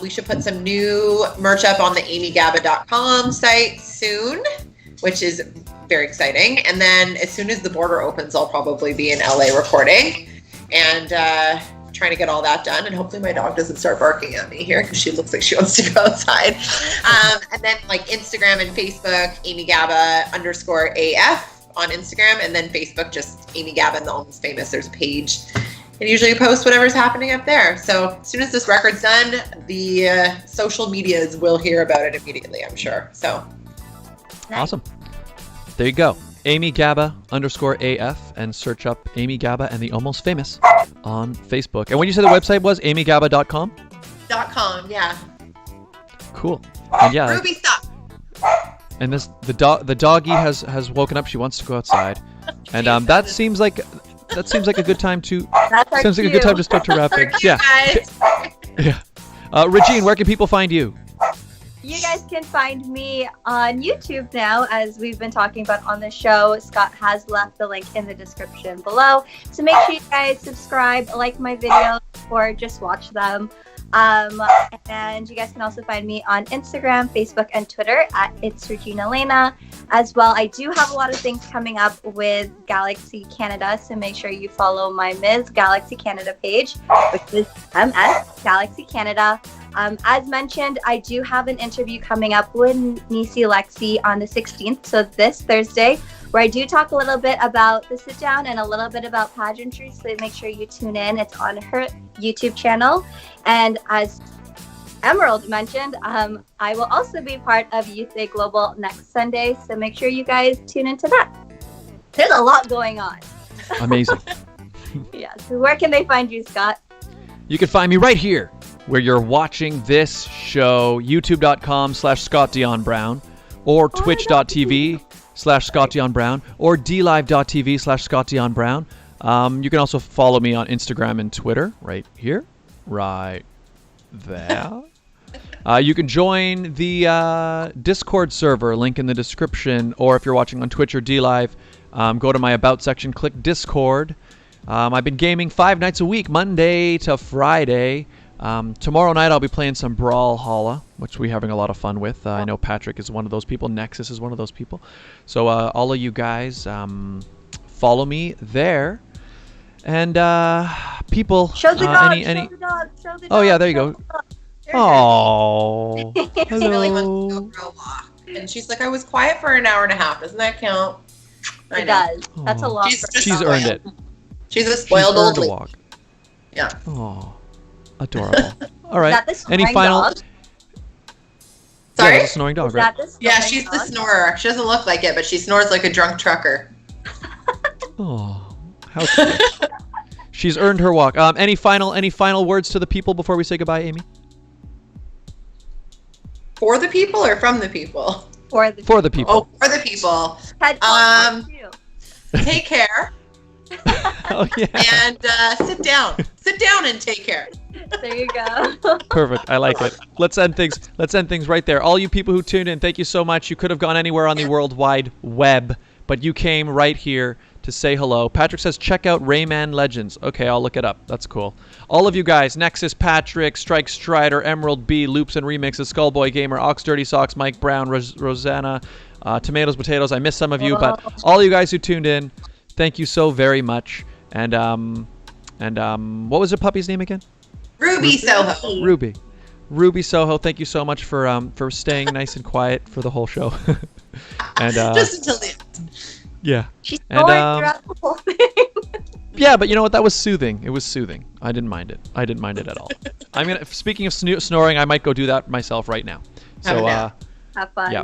we should put some new merch up on the amygabba.com site soon, which is very exciting. And then as soon as the border opens, I'll probably be in LA recording and trying to get all that done. And hopefully my dog doesn't start barking at me here because she looks like she wants to go outside. And then like Instagram and Facebook, Amy Gabba _AF. On Instagram, and then Facebook, just Amy Gabba and the Almost Famous. There's a page, and usually post whatever's happening up there. So as soon as this record's done, the social medias will hear about it immediately, I'm sure. So awesome. There you go. Amy Gabba _AF, and search up Amy Gabba and the Almost Famous on Facebook. And when you said the website was amygabba.com? .com, yeah. Cool. And yeah. Ruby stuff. And the doggy has woken up. She wants to go outside, and that seems like a good time to start to wrap it. Yeah. Yeah. Regine, where can people find you? You guys can find me on YouTube now, as we've been talking about on the show. Scott has left the link in the description below. So make sure you guys subscribe, like my videos, or just watch them. And you guys can also find me on Instagram, Facebook, and Twitter at It's Regine Alaina. As well, I do have a lot of things coming up with Galaxy Canada, so make sure you follow my Ms. Galaxy Canada page, which is MS Galaxy Canada. As mentioned, I do have an interview coming up with Nisi Lexi on the 16th, so this Thursday, where I do talk a little bit about the sit down and a little bit about pageantry, so make sure you tune in. It's on her YouTube channel. And as Emerald mentioned, I will also be part of Youth Day Global next Sunday, so make sure you guys tune into that. There's a lot going on. Amazing. Yeah, so where can they find you, Scott? You can find me right here, where you're watching this show, youtube.com/ScottDionBrown, or twitch.tv/ScottDionBrown, or dlive.tv/ScottDionBrown. You can also follow me on Instagram and Twitter, right here, right there. You can join the Discord server, link in the description, or if you're watching on Twitch or DLive, go to my About section, click Discord. I've been gaming 5 nights a week, Monday to Friday. Tomorrow night I'll be playing some Brawlhalla, which we're having a lot of fun with. I know Patrick is one of those people. Nexus is one of those people. So all of you guys, follow me there. And people, Show the dog, show the dog, show the dog. Oh yeah, there you go. Oh, She really wants to hello. go for a walk. And she's like, I was quiet for an hour and a half. Doesn't that count? I It know. does. That's a lot. She's for just She's earned it. She's a She's spoiled old earned a lady. walk. Yeah. Oh, adorable. All Is right. that the Any snoring final? dog? Sorry? Yeah, it's a snoring dog, Is right? that the Yeah, snoring she's the dog? snorer. She doesn't look like it, but she snores like a drunk trucker. Oh, how cute. She's earned her walk. Any final words to the people before we say goodbye, Amy? For the people or from the people? For the For the people. Oh, for the people. Headphones too. Take care Oh yeah. and sit down. Sit down and take care. There you go. Perfect. I like it. Let's end things right there. All you people who tuned in, thank you so much. You could have gone anywhere on the World Wide Web, but you came right here to say hello. Patrick says, check out Rayman Legends. Okay, I'll look it up. That's cool. All of you guys, Nexus, Patrick, Strike Strider, Emerald B, Loops and Remixes, Skullboy Gamer, Ox Dirty Socks, Mike Brown, Rosanna, Tomatoes, Potatoes. I missed some of you, but all you guys who tuned in, thank you so very much. And what was the puppy's name again? Ruby Soho. Ruby Soho, thank you so much for staying nice and quiet for the whole show. And Just until the end. yeah. She's And, going throughout the whole thing. Yeah, but you know what? That was soothing. It was soothing. I didn't mind it. I didn't mind it at all. Speaking of snoring, I might go do that myself right now. Have a So nap. Have fun. yeah.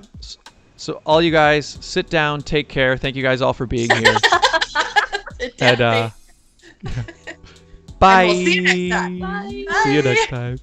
So all you guys, sit down, take care. Thank you guys all for being here. Sit down, And take- bye. And we'll see you next time. Bye. See you next time.